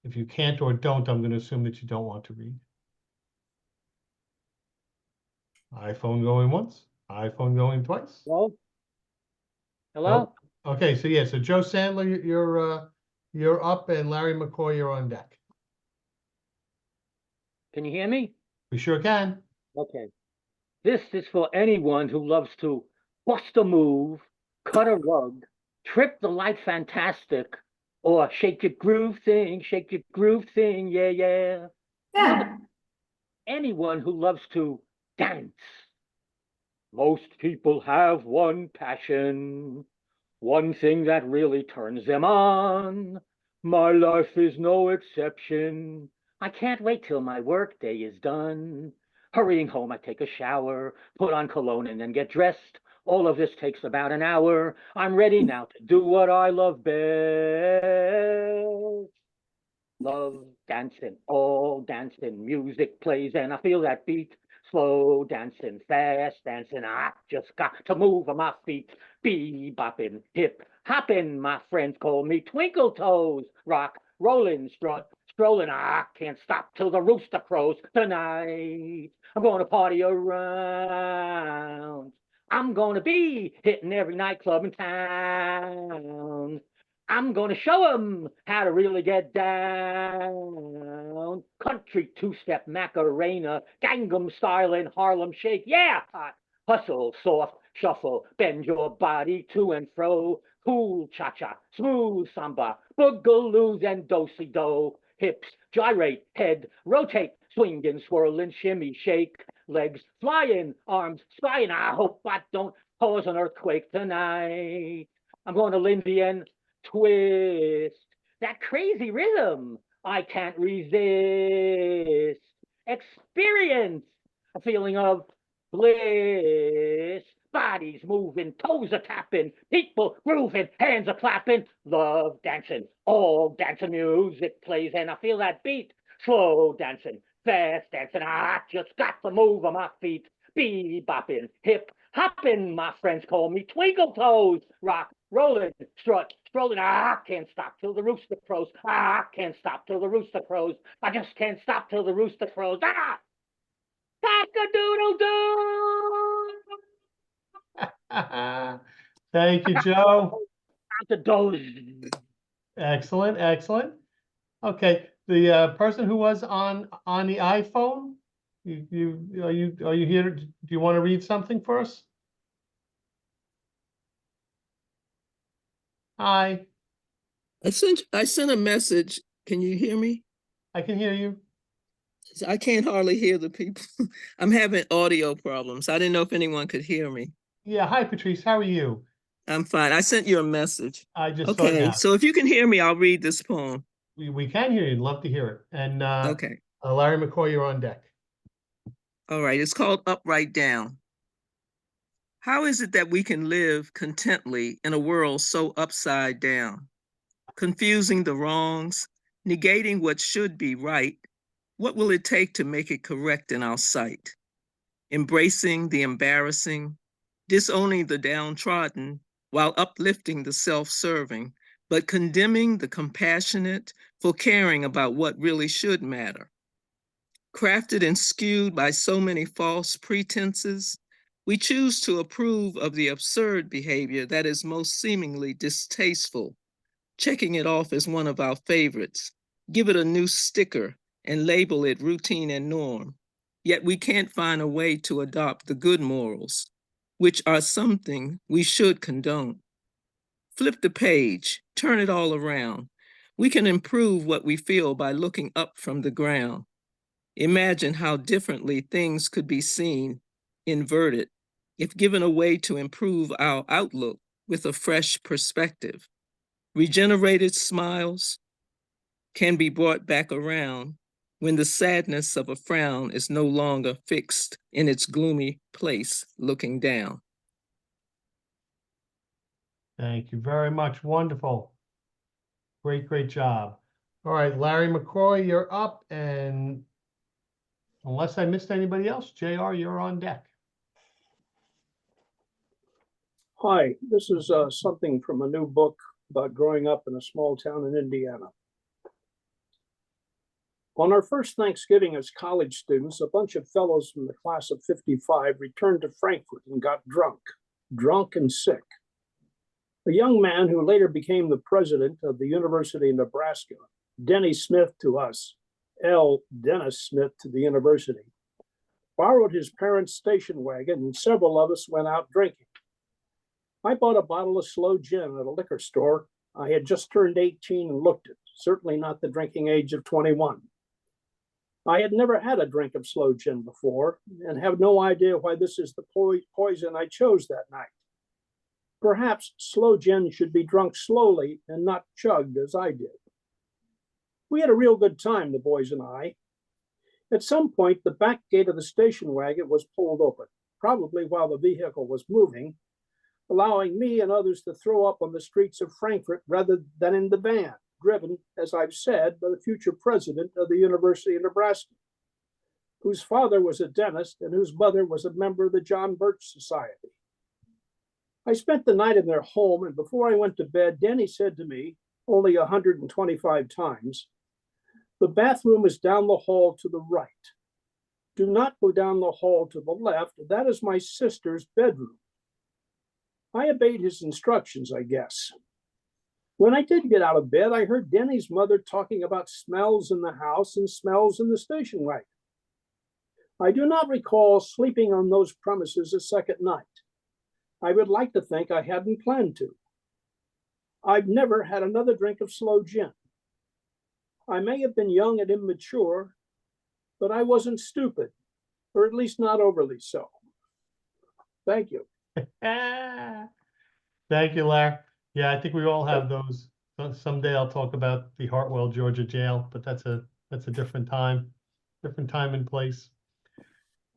If you can't or don't, I'm going to assume that you don't want to read. iPhone going once, iPhone going twice. Hello? Hello? Okay, so yeah, so Joe Sandler, you're up, and Larry McCoy, you're on deck. Can you hear me? We sure can. Okay. This is for anyone who loves to bust a move, cut a rug, trip the light fantastic, or shake your groove thing, yeah, yeah. Yeah. Anyone who loves to dance. Most people have one passion, one thing that really turns them on. My life is no exception. I can't wait till my work day is done. Hurrying home, I take a shower, put on cologne, and then get dressed. All of this takes about an hour. I'm ready now to do what I love best. Love dancing, all dancing, music plays, and I feel that beat. Slow dancing, fast dancing, I just got to move on my feet. Bebopping, hip hopping, my friends call me Twinkle Toes. Rock, rolling, strolling, I can't stop till the rooster crows. Tonight, I'm going to party around. I'm going to be hitting every nightclub in town. I'm gonna show 'em how to really get down. Country two-step Macarena, Gangnam style and Harlem shake. Yeah, hot, hustle, soft, shuffle, bend your body to and fro. Cool cha-cha, smooth samba, boogaloos and do-si-do. Hips gyrate, head rotate, swing and swirl and shimmy shake. Legs flying, arms spying. I hope I don't cause an earthquake tonight. I'm going to Lindy and twist that crazy rhythm I can't resist. Experience a feeling of bliss. Bodies moving, toes are tapping, people grooving, hands are clapping. Love dancing, all dancing music plays, and I feel that beat. Slow dancing, fast dancing, I just got to move on my feet. Bebopping, hip hopping, my friends call me Twinkle Toes. Rock, rolling, strolling, I can't stop till the rooster crows. I can't stop till the rooster crows. I just can't stop till the rooster crows. Cock-a-doodle-doo! Thank you, Joe. Time to doze. Excellent, excellent. Okay, the person who was on the iPhone, are you here? Do you want to read something for us? Hi, I sent a message. Can you hear me? I can hear you. I can't hardly hear the people. I'm having audio problems. I didn't know if anyone could hear me. Yeah, hi Patrice, how are you? I'm fine. I sent you a message. I just saw it Okay, now. so if you can hear me, I'll read this poem. We can hear you. Love to hear it. And Okay. Larry McCoy, you're on deck. All right, it's called Upright Down. How is it that we can live contently in a world so upside down, confusing the wrongs, negating what should be right? What will it take to make it correct in our sight? Embracing the embarrassing, disowning the downtrodden, while uplifting the self-serving, but condemning the compassionate for caring about what really should matter. Crafted and skewed by so many false pretenses, we choose to approve of the absurd behavior that is most seemingly distasteful, checking it off as one of our favorites, give it a new sticker, and label it routine and norm. Yet we can't find a way to adopt the good morals, which are something we should condone. Flip the page, turn it all around. We can improve what we feel by looking up from the ground. Imagine how differently things could be seen, inverted, if given a way to improve our outlook with a fresh perspective. Regenerated smiles can be brought back around when the sadness of a frown is no longer fixed in its gloomy place looking down. Thank you very much. Wonderful. Great, great job. All right, Larry McCoy, you're up. And unless I missed anybody else, JR, you're on deck. Hi, this is something from a new book about growing up in a small town in Indiana. On our first Thanksgiving as college students, a bunch of fellows from the class of 55 returned to Frankfurt and got drunk and sick. A young man who later became the president of the University of Nebraska, Denny Smith to us, L. Dennis Smith to the university, borrowed his parents' station wagon, and several of us went out drinking. I bought a bottle of sloe gin at a liquor store. I had just turned 18 and looked it, certainly not the drinking age of 21. I had never had a drink of sloe gin before and have no idea why this is the poison I chose that night. Perhaps sloe gin should be drunk slowly and not chugged as I did. We had a real good time, the boys and I. At some point, the back gate of the station wagon was pulled open, probably while the vehicle was moving, allowing me and others to throw up on the streets of Frankfurt rather than in the van, driven, as I've said, by the future president of the University of Nebraska, whose father was a dentist and whose mother was a member of the John Birch Society. I spent the night in their home, and before I went to bed, Denny said to me, only 125 times, "The bathroom is down the hall to the right. Do not go down the hall to the left. That is my sister's bedroom." I obeyed his instructions, I guess. When I did get out of bed, I heard Denny's mother talking about smells in the house and smells in the station wagon. I do not recall sleeping on those premises a second night. I would like to think I hadn't planned to. I've never had another drink of sloe gin. I may have been young and immature, but I wasn't stupid, or at least not overly so. Thank you. Thank you, Larry. Yeah, I think we all have those. Someday I'll talk about the Hartwell, Georgia jail, but that's a different time and place.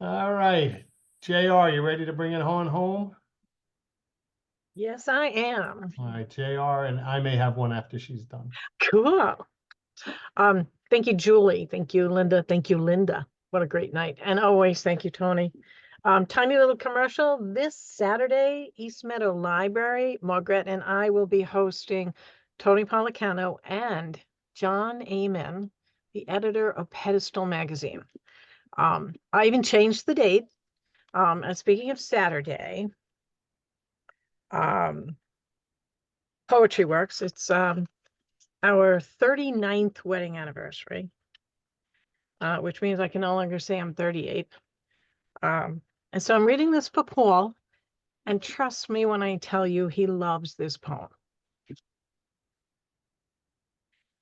All right, JR, you ready to bring it on home? Yes, I am. All right, JR, and I may have one after she's done. Cool. Thank you, Julie. Thank you, Linda. Thank you, Linda. What a great night. And always thank you, Tony. Tiny little commercial. This Saturday, East Meadow Library, Margaret and I will be hosting Tony Policano and John Amen, the editor of Pedestal Magazine. I even changed the date. And speaking of Saturday, Poetry Works, it's our 39th wedding anniversary, which means I can no longer say I'm 38. And so I'm reading this for Paul, and trust me when I tell you he loves this poem.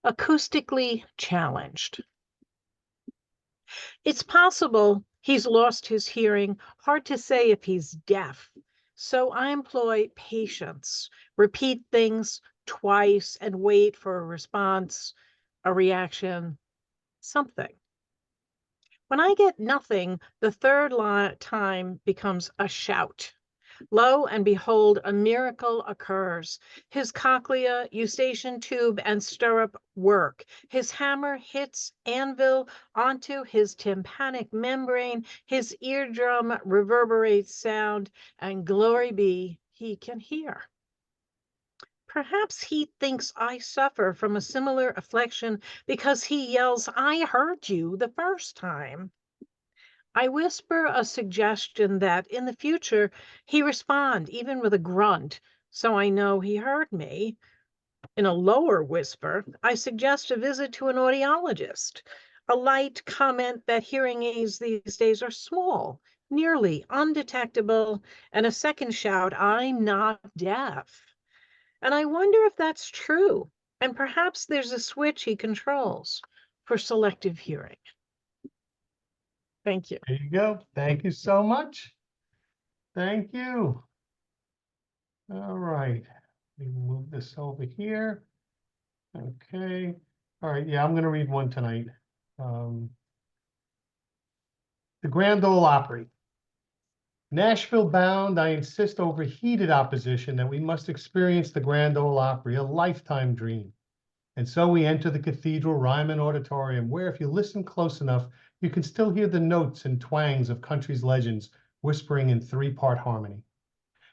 Acoustically challenged. It's possible he's lost his hearing, hard to say if he's deaf. So I employ patience, repeat things twice and wait for a response, a reaction, something. When I get nothing, the third time becomes a shout. Lo and behold, a miracle occurs. His cochlea, eustachian tube, and stirrup work. His hammer hits anvil onto his tympanic membrane. His eardrum reverberates sound, and glory be, he can hear. Perhaps he thinks I suffer from a similar affliction because he yells, "I heard you the first time." I whisper a suggestion that in the future he respond even with a grunt, so I know he heard me. In a lower whisper, I suggest a visit to an audiologist, a light comment that hearing aids these days are small, nearly undetectable, and a second shout, "I'm not deaf." And I wonder if that's true, and perhaps there's a switch he controls for selective hearing. Thank you. There you go. Thank you so much. Thank you. All right. We move this over here. Okay. All right. Yeah, I'm going to read one tonight. The Grand Ole Opry. Nashville bound, I insist over heated opposition that we must experience the Grand Ole Opry, a lifetime dream. And so we enter the Cathedral Ryman Auditorium, where if you listen close enough, you can still hear the notes and twangs of country's legends whispering in three-part harmony.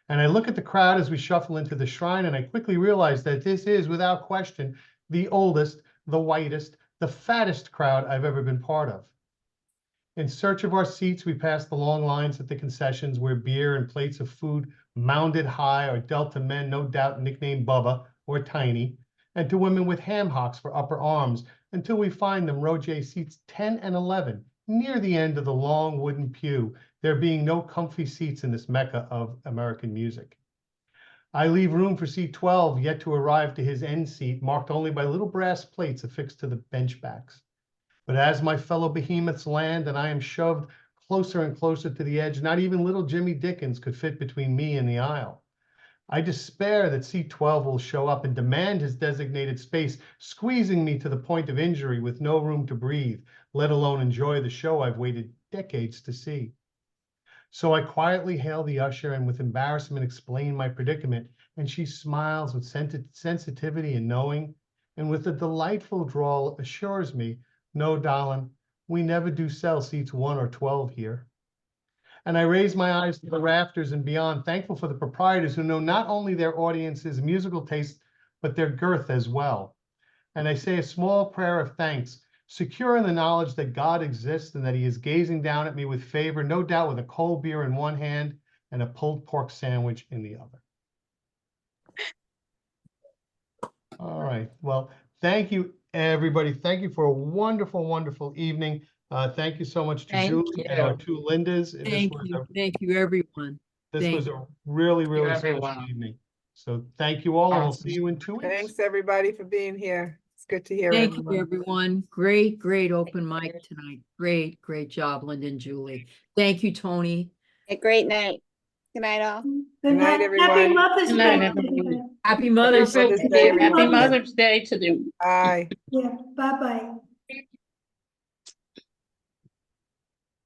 And I look at the crowd as we shuffle into the shrine, and I quickly realize that this is, without question, the oldest, the whitest, the fattest crowd I've ever been part of. In search of our seats, we passed the long lines at the concessions where beer and plates of food mounded high are dealt to men no doubt nicknamed Bubba or Tiny, and to women with ham hocks for upper arms, until we find them row J seats 10 and 11, near the end of the long wooden pew, there being no comfy seats in this mecca of American music. I leave room for seat 12, yet to arrive to his end seat, marked only by little brass plates affixed to the bench backs. But as my fellow behemoths land and I am shoved closer and closer to the edge, not even little Jimmy Dickens could fit between me and the aisle. I despair that seat 12 will show up and demand his designated space, squeezing me to the point of injury with no room to breathe, let alone enjoy the show I've waited decades to see. So I quietly hail the usher and with embarrassment explain my predicament, and she smiles with sensitivity and knowing, and with a delightful drawl assures me, "No, darling, we never do sell seats 1 or 12 here." And I raise my eyes to the rafters and beyond, thankful for the proprietors who know not only their audience's musical taste, but their girth as well. And I say a small prayer of thanks, secure in the knowledge that God exists and that he is gazing down at me with favor, no doubt with a cold beer in one hand and a pulled pork sandwich in the other. All right. Well, thank you, everybody. Thank you for a wonderful, wonderful evening. Thank you so much to Thank Julie and our you. 2 Lindas. Thank you, everyone. This Thank was a really, really everyone. special evening. So thank you all, and we'll see you in 2 weeks. Thanks, everybody, for being here. It's good to hear Thank you, everyone. everyone. Great open mic tonight. Great job, Linda and Julie. Thank you, Tony. A great night. Good night, all. Good night, Happy everyone. Mother's Good Day. night, to everyone. everybody. Happy Mother's Day. Mother's Day, Happy everyone. Mother's Day to them. Bye. Yeah, bye-bye.